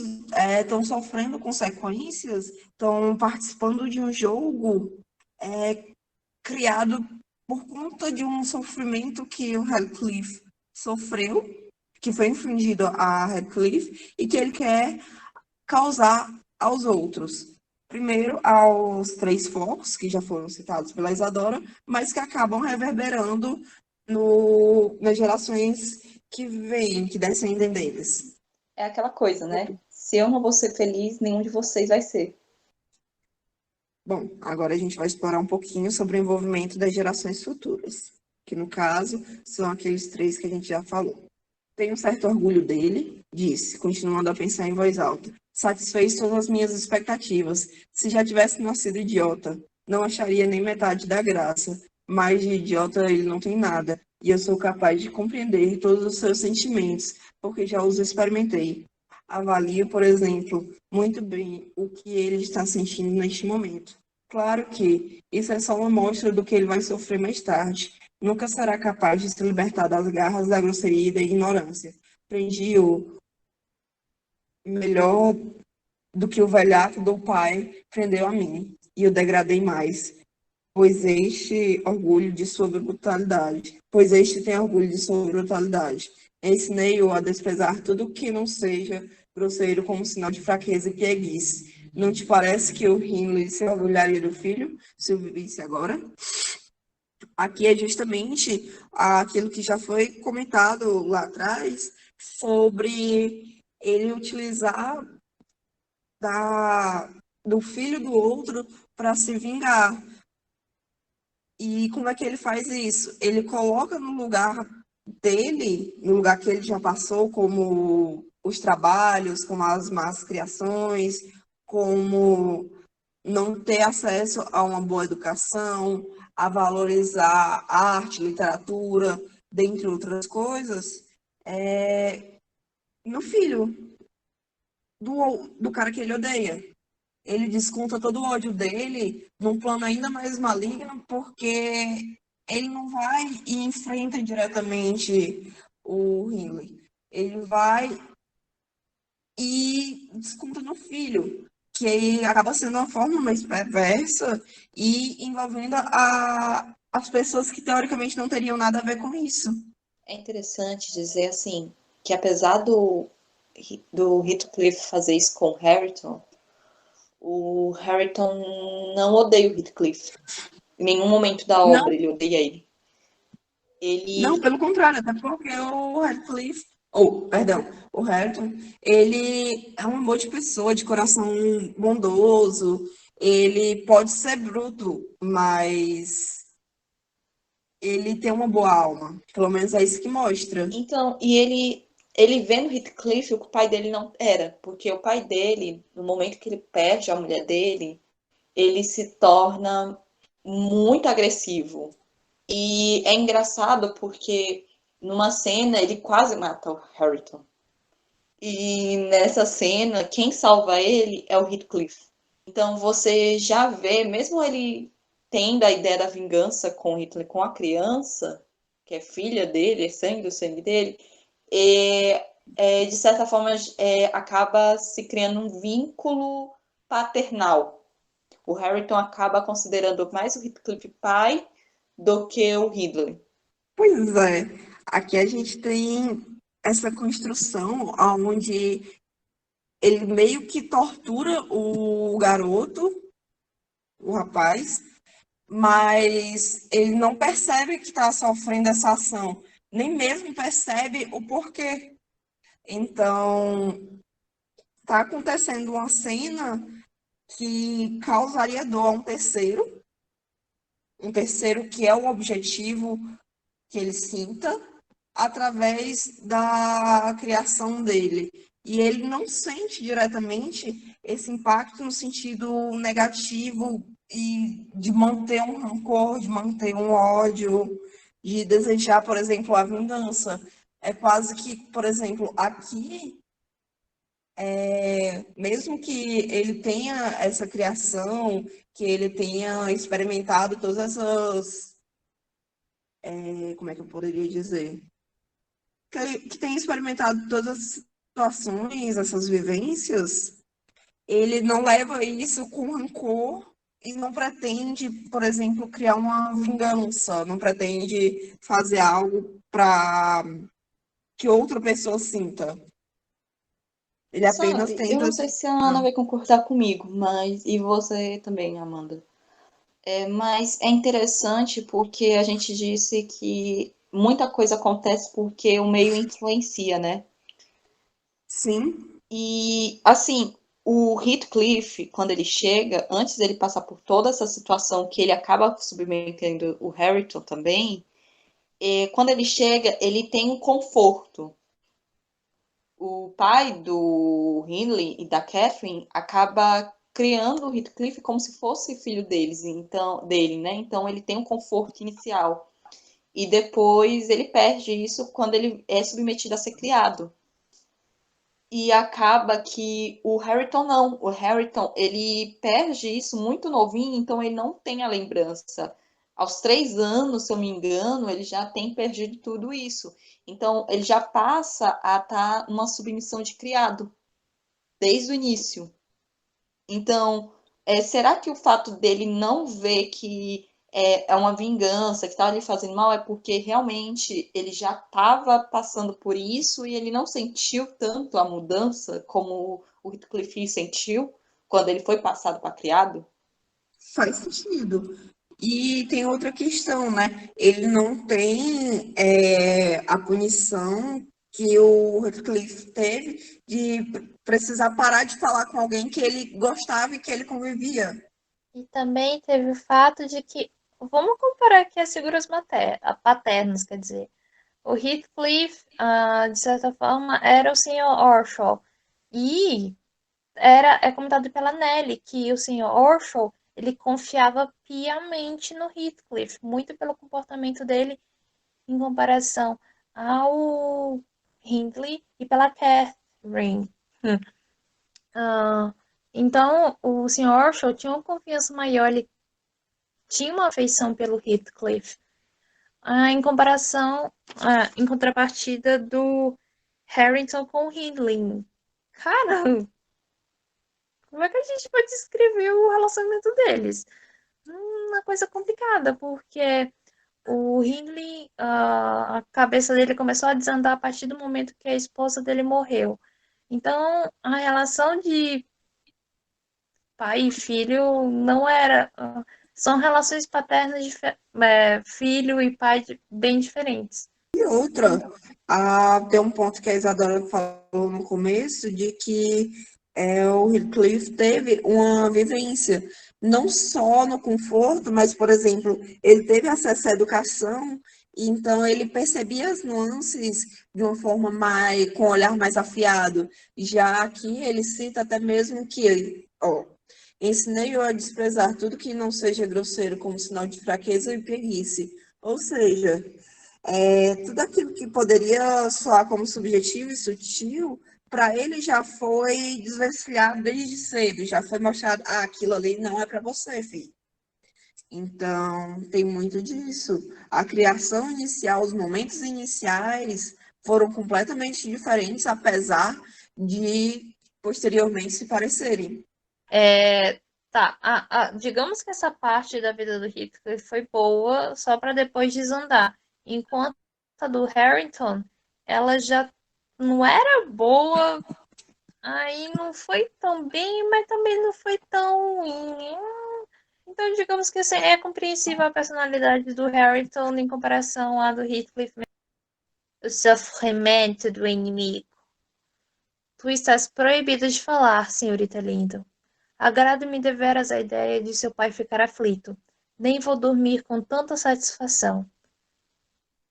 estão sofrendo consequências, estão participando de um jogo criado por conta de um sofrimento que o Radcliffe sofreu, que foi infligido a Radcliffe, e que ele quer causar aos outros. Primeiro, aos três focos, que já foram citados pela Isadora, mas que acabam reverberando nas gerações que vêm, que descendem deles. É aquela coisa, né? Se eu não vou ser feliz, nenhum de vocês vai ser. Bom, agora a gente vai explorar um pouquinho sobre o envolvimento das gerações futuras, que no caso são aqueles três que a gente já falou. Tenho um certo orgulho dele, disse, continuando a pensar em voz alta. Satisfez todas as minhas expectativas. Se já tivesse nascido idiota, não acharia nem metade da graça. Mas de idiota ele não tem nada, e eu sou capaz de compreender todos os seus sentimentos, porque já os experimentei. Avalio, por exemplo, muito bem o que ele está sentindo neste momento. Claro que isso é só uma amostra do que ele vai sofrer mais tarde. Nunca será capaz de se libertar das garras da grosseria e da ignorância. Prendi-o melhor do que o velhaco do pai prendeu a mim, e o degradei mais, pois este tem orgulho de sua brutalidade. Ensinei-o a desprezar tudo que não seja grosseiro como sinal de fraqueza e pieguice. Não te parece que o Hindley se orgulharia do filho, se o visse agora? Aqui é justamente aquilo que já foi comentado lá atrás, sobre ele utilizar do filho do outro para se vingar. E como é que ele faz isso? Ele coloca no lugar dele, no lugar que ele já passou, como os trabalhos, como as más criações, como não ter acesso a uma boa educação, a valorizar arte, literatura, dentre outras coisas, no filho do cara que ele odeia. Ele desconta todo o ódio dele num plano ainda mais maligno, porque ele não vai e enfrenta diretamente o Hindley. Ele vai e desconta no filho, que aí acaba sendo uma forma mais perversa e envolvendo as pessoas que teoricamente não teriam nada a ver com isso. É interessante dizer assim que apesar do Heathcliff fazer isso com Hareton, O Harrington não odeia o Heathcliff. Em nenhum momento da Não, obra ele odeia ele. não, Ele. pelo contrário, até porque o Radcliffe, ou, perdão, o Harrington, ele é um amor de pessoa, de coração bondoso, ele pode ser bruto, mas ele tem uma boa alma. Pelo menos é isso que mostra. Então, e ele vendo Heathcliff, o pai dele não era, porque o pai dele, no momento que ele perde a mulher dele, ele se torna muito agressivo. E é engraçado porque numa cena ele quase mata o Harrington. E nessa cena, quem salva ele é o Heathcliff. Então você já vê, mesmo ele tendo a ideia da vingança com o Hitler, com a criança, que é filha dele, é sangue do sangue dele, de certa forma acaba se criando um vínculo paternal. O Harrington acaba considerando mais o Heathcliff pai do que o Hitler. Pois é, aqui a gente tem essa construção onde ele meio que tortura o garoto, o rapaz, mas ele não percebe que está sofrendo essa ação, nem mesmo percebe o porquê. Então, está acontecendo uma cena que causaria dor a um terceiro que é o objetivo que ele sinta, através da criação dele. E ele não sente diretamente esse impacto no sentido negativo e de manter um rancor, de manter um ódio, de desejar, por exemplo, a vingança. É quase que, por exemplo, aqui, mesmo que ele tenha essa criação, que ele tenha experimentado todas essas, como é que eu poderia dizer? Que tem experimentado todas as situações, essas vivências, ele não leva isso com rancor e não pretende, por exemplo, criar uma vingança, não pretende fazer algo para que outra pessoa sinta. Ele apenas Sabe, eu tenta. não sei se a Ana vai concordar comigo, mas e você também, Amanda. Mas é interessante porque a gente disse que muita coisa acontece porque o meio influencia, né? Sim, E assim, o Heathcliff, quando ele chega, antes dele passar por toda essa situação que ele acaba submetendo o Harrington também, quando ele chega, ele tem um conforto. O pai do Hindley e da Catherine acaba criando o Heathcliff como se fosse filho deles, então dele, né? Então ele tem um conforto inicial e depois ele perde isso quando ele é submetido a ser criado. E acaba que o Harrington não, o Harrington ele perde isso muito novinho, então ele não tem a lembrança. Aos 3 anos, se eu me engano, ele já tem perdido tudo isso. Então ele já passa a estar numa submissão de criado desde o início. Então, será que o fato dele não ver que é uma vingança, que está lhe fazendo mal, é porque realmente ele já estava passando por isso e ele não sentiu tanto a mudança como o Heathcliff sentiu quando ele foi passado para criado? faz sentido. E tem outra questão, né? Ele não tem a punição que o Heathcliff teve de precisar parar de falar com alguém que ele gostava e que ele convivia. E também teve o fato de que, vamos comparar aqui as figuras paternas, quer dizer, o Heathcliff, de certa forma, era o Sr. Orshaw. E é comentado pela Nelly que o Sr. Orshaw, ele confiava piamente no Heathcliff, muito pelo comportamento dele em comparação ao Hindley e pela Catherine. Ah, então, o Sr. Orshaw tinha uma confiança maior, ele tinha uma afeição pelo Heathcliff, em comparação, em contrapartida do Harrington com o Hindley. Cara, como é que a gente pode descrever o relacionamento deles? Uma coisa complicada, porque o Hindley, a cabeça dele começou a desandar a partir do momento que a esposa dele morreu. Então, a relação de pai e filho não era. São relações paternas, filho e pai bem diferentes. E outra, tem um ponto que a Isadora falou no começo, de que o Heathcliff teve uma vivência, não só no conforto, mas, por exemplo, ele teve acesso à educação, então ele percebia as nuances de uma forma mais, com um olhar mais afiado. Já aqui ele cita até mesmo que, ó, ensinei-o a desprezar tudo que não seja grosseiro como sinal de fraqueza e preguiça. Ou seja, tudo aquilo que poderia soar como subjetivo e sutil, para ele já foi desvencilhado desde cedo, já foi mostrado, aquilo ali não é para você, filho. Então, tem muito disso. A criação inicial, os momentos iniciais foram completamente diferentes, apesar de posteriormente se parecerem. Tá, digamos que essa parte da vida do Heathcliff foi boa, só para depois desandar. Enquanto a do Harrington, ela já não era boa, aí não foi tão bem, mas também não foi tão ruim. Então, digamos que assim, é compreensível a personalidade do Harrington em comparação à do Heathcliff. O sofrimento do inimigo. Tu estás proibido de falar, senhorita Lindo. Agrada-me deveras a ideia de seu pai ficar aflito. Nem vou dormir com tanta satisfação.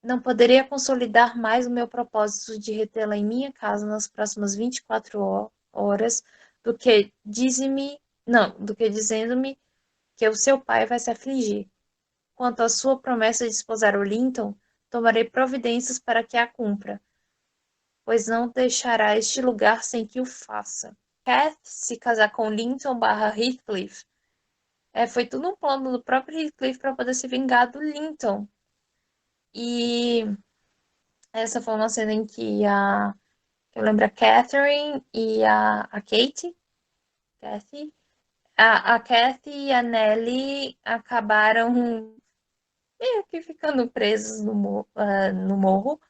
Não poderia consolidar mais o meu propósito de retê-la em minha casa nas próximas 24 horas do que do que dizendo-me que o seu pai vai se afligir. Quanto à sua promessa de esposar o Linton, tomarei providências para que a cumpra, pois não deixará este lugar sem que o faça. Quer se casar com Linton barra Heathcliff? Foi tudo um plano do próprio Heathcliff para poder se vingar do Linton. E essa foi uma cena em que eu lembro a Catherine e a Kate, Kathy, a Kathy e a Nellie acabaram meio que ficando presos no morro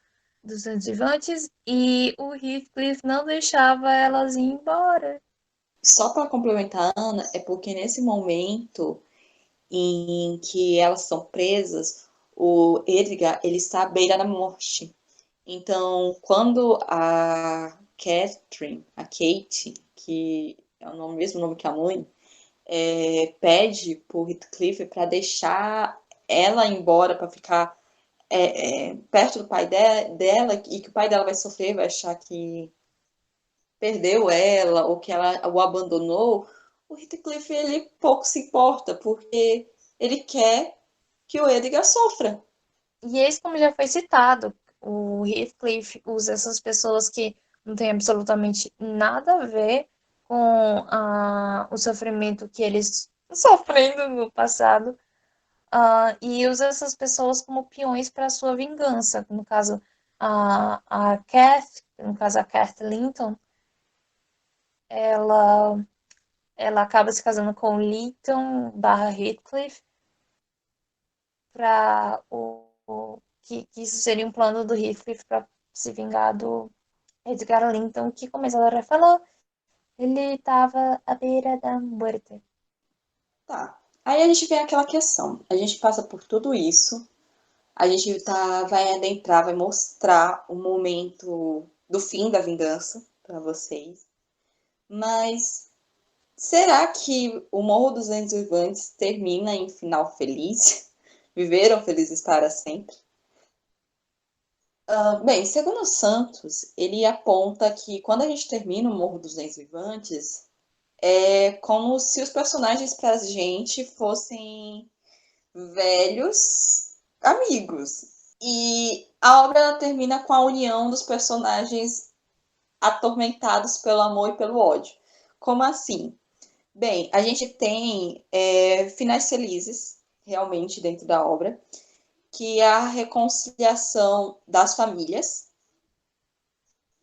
dos Antivantes e o Heathcliff não deixava elas ir embora. Só para complementar a Ana, é porque nesse momento em que elas são presas, o Edgar ele está à beira da morte. Então, quando a Catherine, a Kate, que é o mesmo nome que a mãe, pede por Heathcliff para deixar ela embora, para ficar perto do pai dela, e que o pai dela vai sofrer, vai achar que perdeu ela ou que ela o abandonou, o Heathcliff ele pouco se importa, porque ele quer que o Edgar sofra. E eis como já foi citado, o Heathcliff usa essas pessoas que não têm absolutamente nada a ver com o sofrimento que eles sofrendo no passado, e usa essas pessoas como peões para sua vingança. No caso, a Kath, no caso a Kath Linton, ela, ela acaba se casando com Linton barra Heathcliff para que isso seria um plano do Heathcliff para se vingar do Edgar Linton, que, como a Isadora falou, ele estava à beira da morte. Tá. Aí a gente vem aquela questão. A gente passa por tudo isso. A gente vai adentrar, vai mostrar o momento do fim da vingança para vocês. Mas será que o Morro dos Ventos Vivantes termina em final feliz? Viveram felizes para sempre? Bem, segundo Santos, ele aponta que quando a gente termina o Morro dos Ventos Vivantes, é como se os personagens para a gente fossem velhos amigos. E a obra termina com a união dos personagens atormentados pelo amor e pelo ódio. Como assim? Bem, a gente tem finais felizes, realmente, dentro da obra, que é a reconciliação das famílias.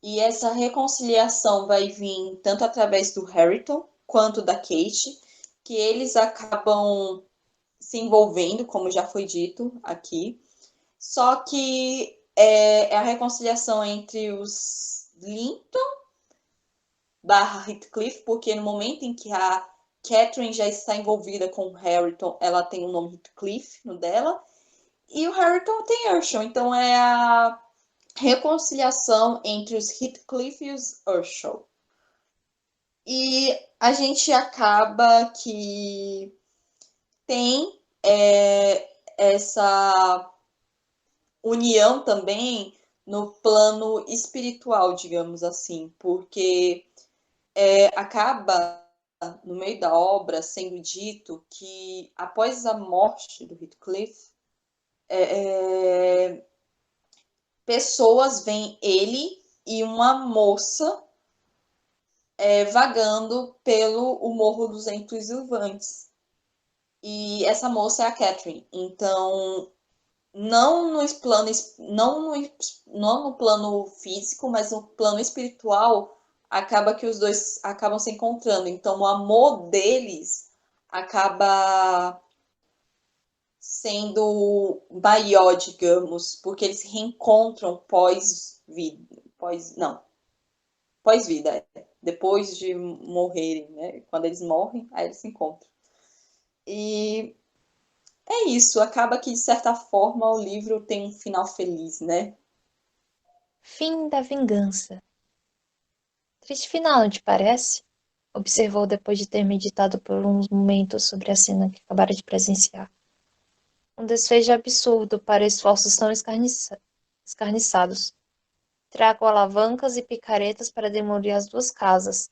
E essa reconciliação vai vir tanto através do Harrington quanto da Kate, que eles acabam se envolvendo, como já foi dito aqui. Só que é a reconciliação entre os Linton barra Heathcliff, porque no momento em que a Catherine já está envolvida com o Harrington, ela tem o nome Heathcliff no dela, e o Harrington tem Herschel, então é a reconciliação entre os Heathcliff e os Herschel. E a gente acaba que tem essa união também no plano espiritual, digamos assim, porque acaba no meio da obra sendo dito que após a morte do Heathcliff, pessoas veem ele e uma moça vagando pelo o Morro dos Ventos Uivantes. E essa moça é a Catherine. Então, não no plano físico, mas no plano espiritual, acaba que os dois acabam se encontrando. Então, o amor deles acaba sendo maior, digamos, porque eles se reencontram pós-vida. Pós-vida, depois de morrerem, né? Quando eles morrem, aí eles se encontram. E é isso, acaba que, de certa forma, o livro tem um final feliz, né? Fim da vingança. Triste final, não te parece? Observou depois de ter meditado por uns momentos sobre a cena que acabara de presenciar. Um desfecho absurdo para esforços tão escarniçados. Trago alavancas e picaretas para demolir as duas casas.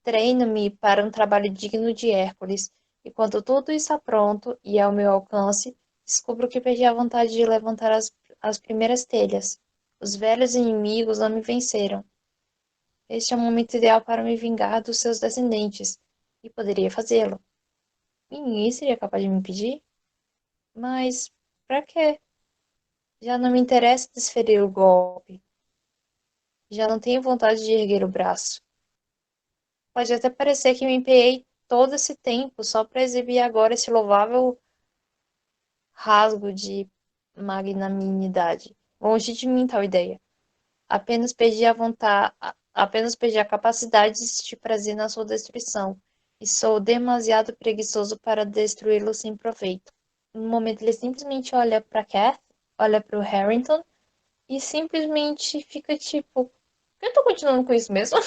Treino-me para um trabalho digno de Hércules, e quando tudo está pronto e ao meu alcance, descubro que perdi a vontade de levantar as primeiras telhas. Os velhos inimigos não me venceram. Este é o momento ideal para me vingar dos seus descendentes, e poderia fazê-lo. E ninguém seria capaz de me impedir? Mas, para quê? Já não me interessa desferir o golpe. Já não tenho vontade de erguer o braço. Pode até parecer que me empenhei todo esse tempo só para exibir agora esse louvável rasgo de magnanimidade. Longe de mim tal ideia. Apenas perdi a capacidade de sentir prazer na sua destruição, e sou demasiado preguiçoso para destruí-lo sem proveito. No momento ele simplesmente olha para Kath, olha para o Harrington e simplesmente fica tipo, eu tô continuando com isso mesmo?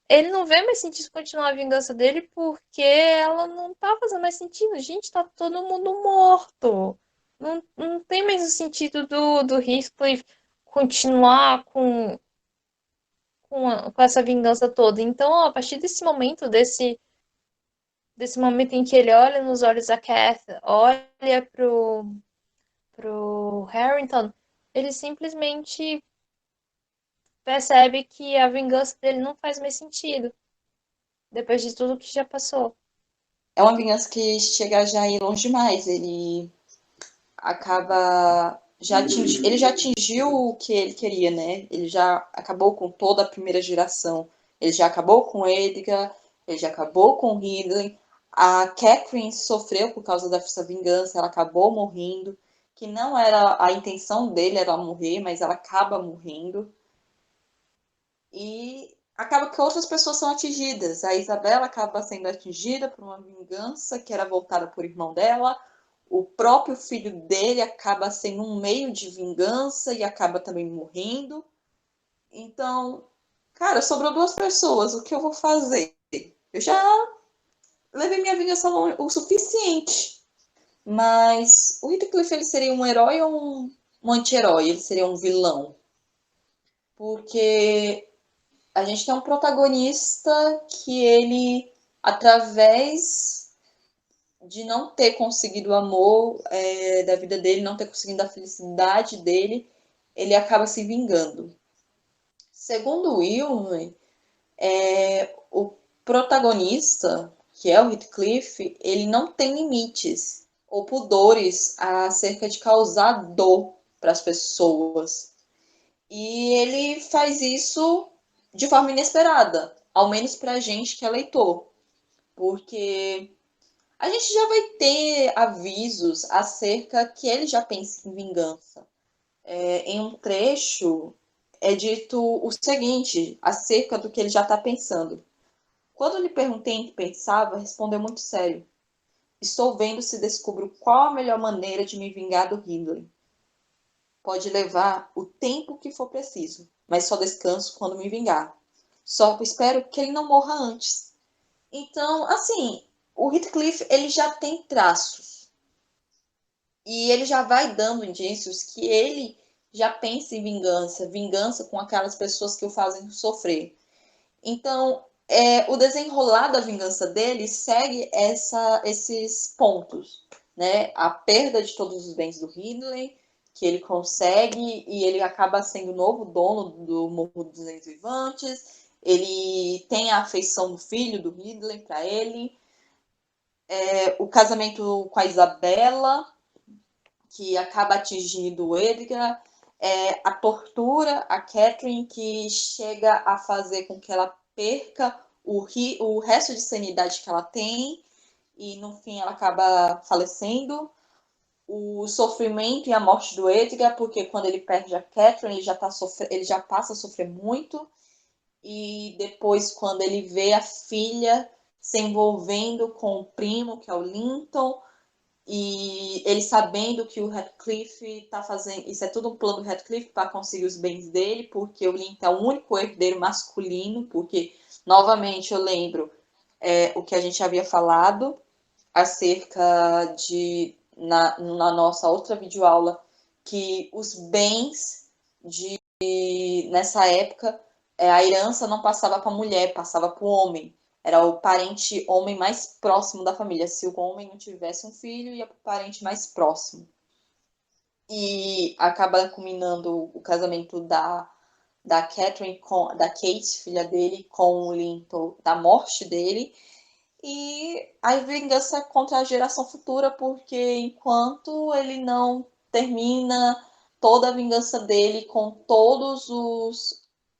Ele não vê mais sentido continuar a vingança dele porque ela não tá fazendo mais sentido. Gente, tá todo mundo morto. Não tem mais o sentido do Heathcliff continuar com essa vingança toda. Então, a partir desse momento, desse momento em que ele olha nos olhos da Kath, olha pro Harrington, ele simplesmente percebe que a vingança dele não faz mais sentido. Depois de tudo que já passou. É uma vingança que chega já a ir longe demais. Ele acaba. Ele já atingiu o que ele queria, né? Ele já acabou com toda a primeira geração. Ele já acabou com Edgar, ele já acabou com Ridley. A Catherine sofreu por causa dessa vingança, ela acabou morrendo. Que não era a intenção dele era morrer, mas ela acaba morrendo. E acaba que outras pessoas são atingidas. A Isabela acaba sendo atingida por uma vingança que era voltada por irmão dela. O próprio filho dele acaba sendo um meio de vingança e acaba também morrendo. Então, cara, sobrou duas pessoas. O que eu vou fazer? Eu já levei minha vingança o suficiente. Mas o Heathcliff, ele seria um herói ou um anti-herói? Ele seria um vilão? Porque a gente tem um protagonista que ele, através de não ter conseguido o amor da vida dele, não ter conseguido a felicidade dele, ele acaba se vingando. Segundo Will, o protagonista, que é o Heathcliff, ele não tem limites ou pudores acerca de causar dor para as pessoas. E ele faz isso de forma inesperada, ao menos para a gente que é leitor, porque a gente já vai ter avisos acerca que ele já pensa em vingança. Em um trecho é dito o seguinte acerca do que ele já está pensando. Quando lhe perguntei em que pensava, respondeu muito sério. Estou vendo se descubro qual a melhor maneira de me vingar do Hindley. Pode levar o tempo que for preciso, mas só descanso quando me vingar. Só espero que ele não morra antes. Então, assim, o Heathcliff, ele já tem traços. E ele já vai dando indícios que ele já pensa em vingança, vingança com aquelas pessoas que o fazem sofrer. Então, o desenrolar da vingança dele segue esses pontos, né? A perda de todos os bens do Ridley, que ele consegue, e ele acaba sendo o novo dono do Morro dos Vivantes. Ele tem a afeição do filho do Ridley para ele. O casamento com a Isabela, que acaba atingindo o Edgar. A tortura, a Catherine, que chega a fazer com que ela perca o resto de sanidade que ela tem, e no fim ela acaba falecendo. O sofrimento e a morte do Edgar, porque quando ele perde a Catherine, ele já passa a sofrer muito. E depois, quando ele vê a filha se envolvendo com o primo, que é o Linton, e ele sabendo que o Radcliffe está fazendo. Isso é tudo um plano do Radcliffe para conseguir os bens dele, porque o Linton é o único herdeiro masculino, porque, novamente, eu lembro o que a gente havia falado acerca de, na nossa outra videoaula, que os bens nessa época, a herança não passava para a mulher, passava para o homem. Era o parente homem mais próximo da família. Se o homem não tivesse um filho, ia para o parente mais próximo. E acaba culminando o casamento da Catherine, da Kate, filha dele, com o Linton, da morte dele. E a vingança contra a geração futura, porque enquanto ele não termina toda a vingança dele com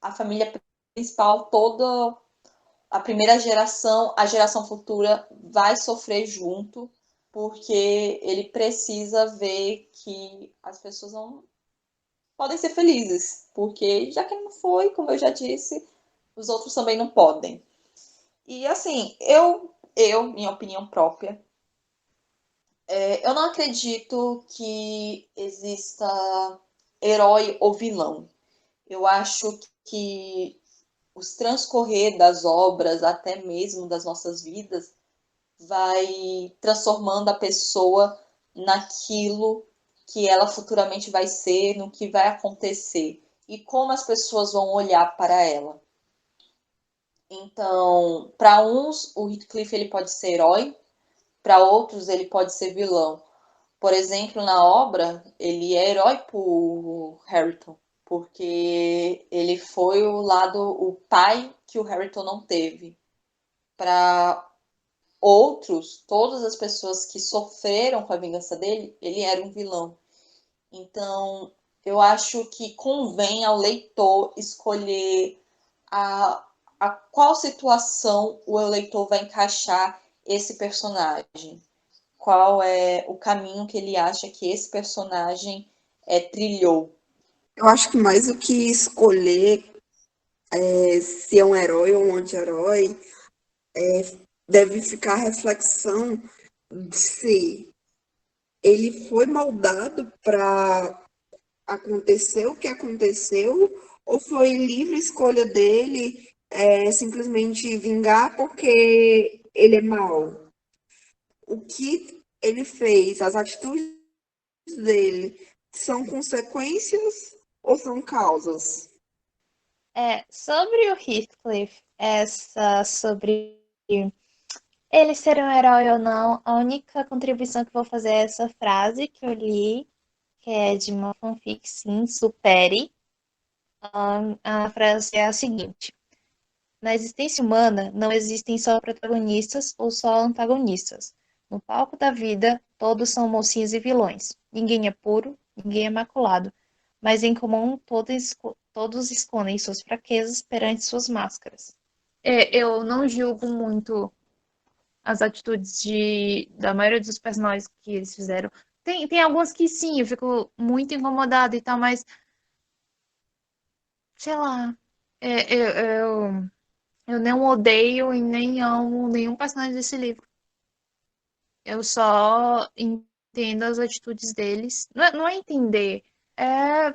a família principal, toda a primeira geração, a geração futura vai sofrer junto, porque ele precisa ver que as pessoas não podem ser felizes, porque já que ele não foi, como eu já disse, os outros também não podem. E assim, minha opinião própria, eu não acredito que exista herói ou vilão. Eu acho que os transcorrer das obras, até mesmo das nossas vidas, vai transformando a pessoa naquilo que ela futuramente vai ser, no que vai acontecer e como as pessoas vão olhar para ela. Então, para uns, o Heathcliff ele pode ser herói, para outros ele pode ser vilão. Por exemplo, na obra, ele é herói por Harrington, porque ele foi o pai que o Harrington não teve. Para outros, todas as pessoas que sofreram com a vingança dele, ele era um vilão. Então, eu acho que convém ao leitor escolher a qual situação o leitor vai encaixar esse personagem. Qual é o caminho que ele acha que esse personagem trilhou. Eu acho que mais do que escolher se é um herói ou um anti-herói, deve ficar a reflexão se ele foi moldado para acontecer o que aconteceu ou foi livre escolha dele simplesmente vingar porque ele é mau. O que ele fez, as atitudes dele, são consequências ou são causas? Sobre o Heathcliff, sobre ele ser um herói ou não, a única contribuição que eu vou fazer é essa frase que eu li, que é de uma fanfic, sim, supere. A frase é a seguinte: na existência humana não existem só protagonistas ou só antagonistas. No palco da vida, todos são mocinhos e vilões. Ninguém é puro, ninguém é maculado, mas em comum todos escondem suas fraquezas perante suas máscaras. Eu não julgo muito as atitudes da maioria dos personagens que eles fizeram. Tem algumas que sim, eu fico muito incomodada e tal, mas sei lá, eu Eu não odeio e nem amo nenhum personagem desse livro. Eu só entendo as atitudes deles. Não é entender, é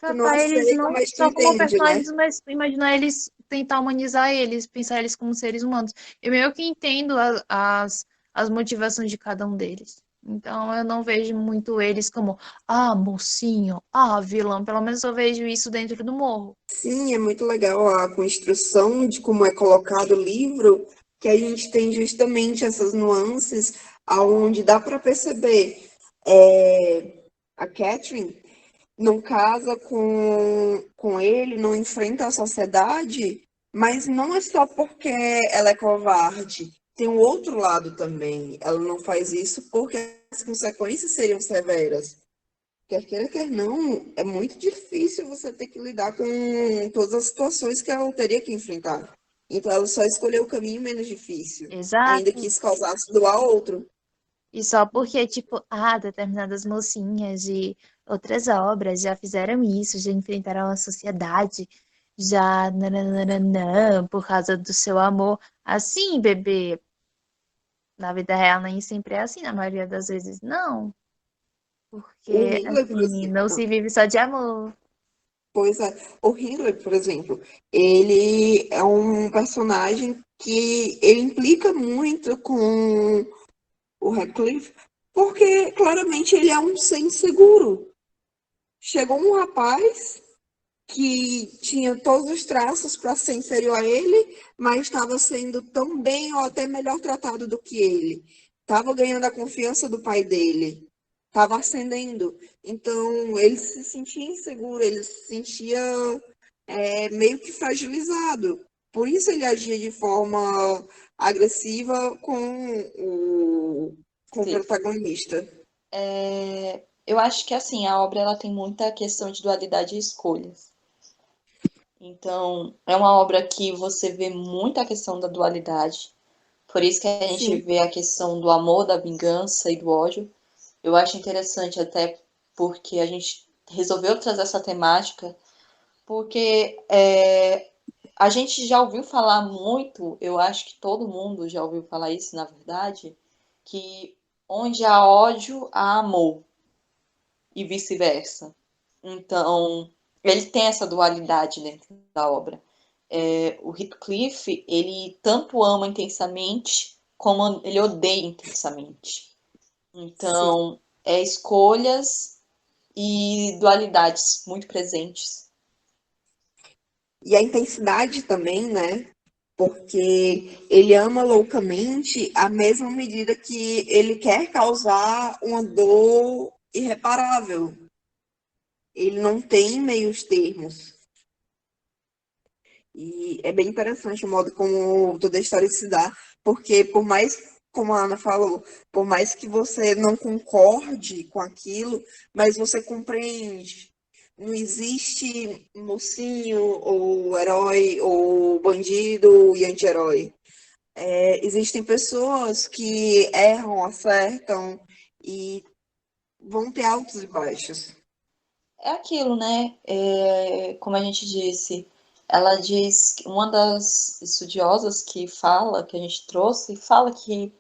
Tu não tratar eles aceita, não mas tu só como entende, né? personagens, mas imaginar eles, tentar humanizar eles, pensar eles como seres humanos. Eu meio que entendo as motivações de cada um deles. Então eu não vejo muito eles como, mocinho, vilão. Pelo menos eu vejo isso dentro do morro. Sim, é muito legal a construção de como é colocado o livro, que a gente tem justamente essas nuances aonde dá para perceber. A Catherine não casa com ele, não enfrenta a sociedade, mas não é só porque ela é covarde. Tem um outro lado também. Ela não faz isso porque as consequências seriam severas. Quer queira, quer não, é muito difícil você ter que lidar com todas as situações que ela teria que enfrentar. Então ela só escolheu o caminho menos difícil, ainda que Exato. isso causasse dor a outro. E só porque, tipo, determinadas mocinhas de outras obras já fizeram isso, já enfrentaram a sociedade, já nananana, por causa do seu amor. Assim, bebê, na vida real nem sempre é assim, na maioria das vezes não. O Porque, Hitler, por assim, exemplo, não se vive só de amor. pois é, o Hitler, por exemplo, ele é um personagem que ele implica muito com o Radcliffe, porque claramente ele é um ser inseguro. Chegou um rapaz que tinha todos os traços para ser inferior a ele, mas estava sendo tão bem ou até melhor tratado do que ele. Estava ganhando a confiança do pai dele, estava ascendendo. Então ele se sentia inseguro, ele se sentia meio que fragilizado. Por isso ele agia de forma agressiva com o Sim. protagonista. Eu acho que assim, a obra ela tem muita questão de dualidade e escolhas. Então, é uma obra que você vê muita questão da dualidade. Por isso que a gente Sim, vê a questão do amor, da vingança e do ódio. Eu acho interessante até porque a gente resolveu trazer essa temática, porque a gente já ouviu falar muito, eu acho que todo mundo já ouviu falar isso, na verdade, que onde há ódio, há amor, e vice-versa. Então, ele tem essa dualidade dentro da obra. O Heathcliff, ele tanto ama intensamente, como ele odeia intensamente. sim. Então, escolhas e dualidades muito presentes. E a intensidade também, né? Porque ele ama loucamente à mesma medida que ele quer causar uma dor irreparável. Ele não tem meios termos. E é bem interessante o modo como toda a história se dá, porque por mais, como a Ana falou, por mais que você não concorde com aquilo, mas você compreende. Não existe mocinho, ou herói, ou bandido e anti-herói. Existem pessoas que erram, acertam e vão ter altos e baixos. É aquilo, né? Como a gente disse, ela diz que uma das estudiosas que fala, que a gente trouxe, fala que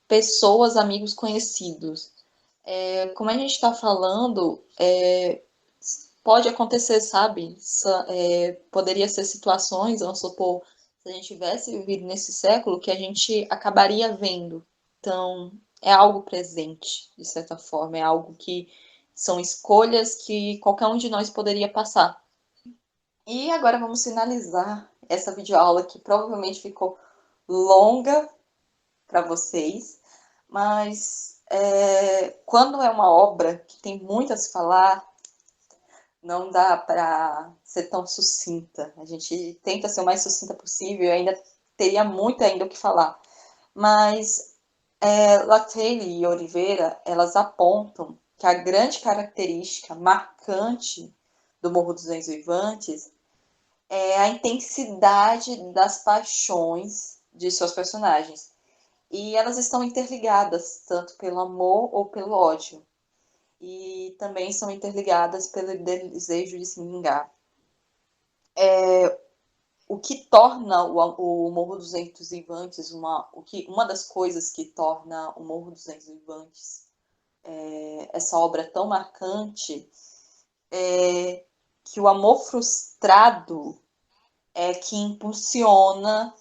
pessoas, amigos conhecidos. Como a gente está falando, pode acontecer, sabe? Poderia ser situações, vamos supor, se a gente tivesse vivido nesse século, que a gente acabaria vendo. Então, é algo presente, de certa forma, é algo que são escolhas que qualquer um de nós poderia passar. E agora vamos finalizar essa videoaula que provavelmente ficou longa para vocês, mas quando é uma obra que tem muito a se falar, não dá para ser tão sucinta. A gente tenta ser o mais sucinta possível e ainda teria muito ainda o que falar. Mas Lataile e Oliveira, elas apontam que a grande característica marcante do Morro dos Ventos Vivantes é a intensidade das paixões de seus personagens. E elas estão interligadas, tanto pelo amor ou pelo ódio. E também são interligadas pelo desejo de se vingar. o que torna o Morro dos Ventos Vivantes, uma das coisas que torna o Morro dos Ventos Vivantes essa obra tão marcante, é que o amor frustrado é que impulsiona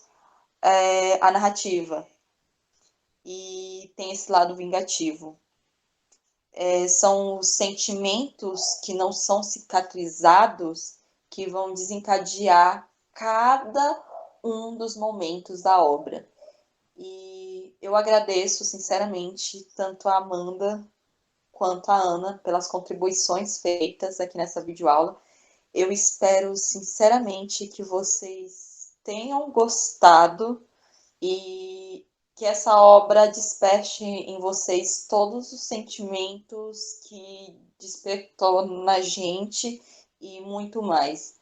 a narrativa e tem esse lado vingativo. São os sentimentos que não são cicatrizados que vão desencadear cada um dos momentos da obra. E eu agradeço, sinceramente, tanto a Amanda quanto a Ana pelas contribuições feitas aqui nessa videoaula. Eu espero, sinceramente, que vocês tenham gostado e que essa obra desperte em vocês todos os sentimentos que despertou na gente e muito mais.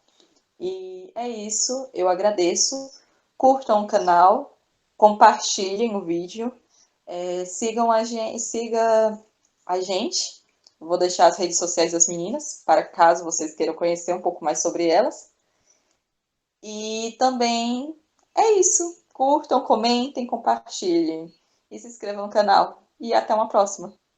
E é isso, eu agradeço. Curtam o canal, compartilhem o vídeo, sigam siga a gente. Vou deixar as redes sociais das meninas, para caso vocês queiram conhecer um pouco mais sobre elas. E também é isso. Curtam, comentem, compartilhem. E se inscrevam no canal. E até uma próxima.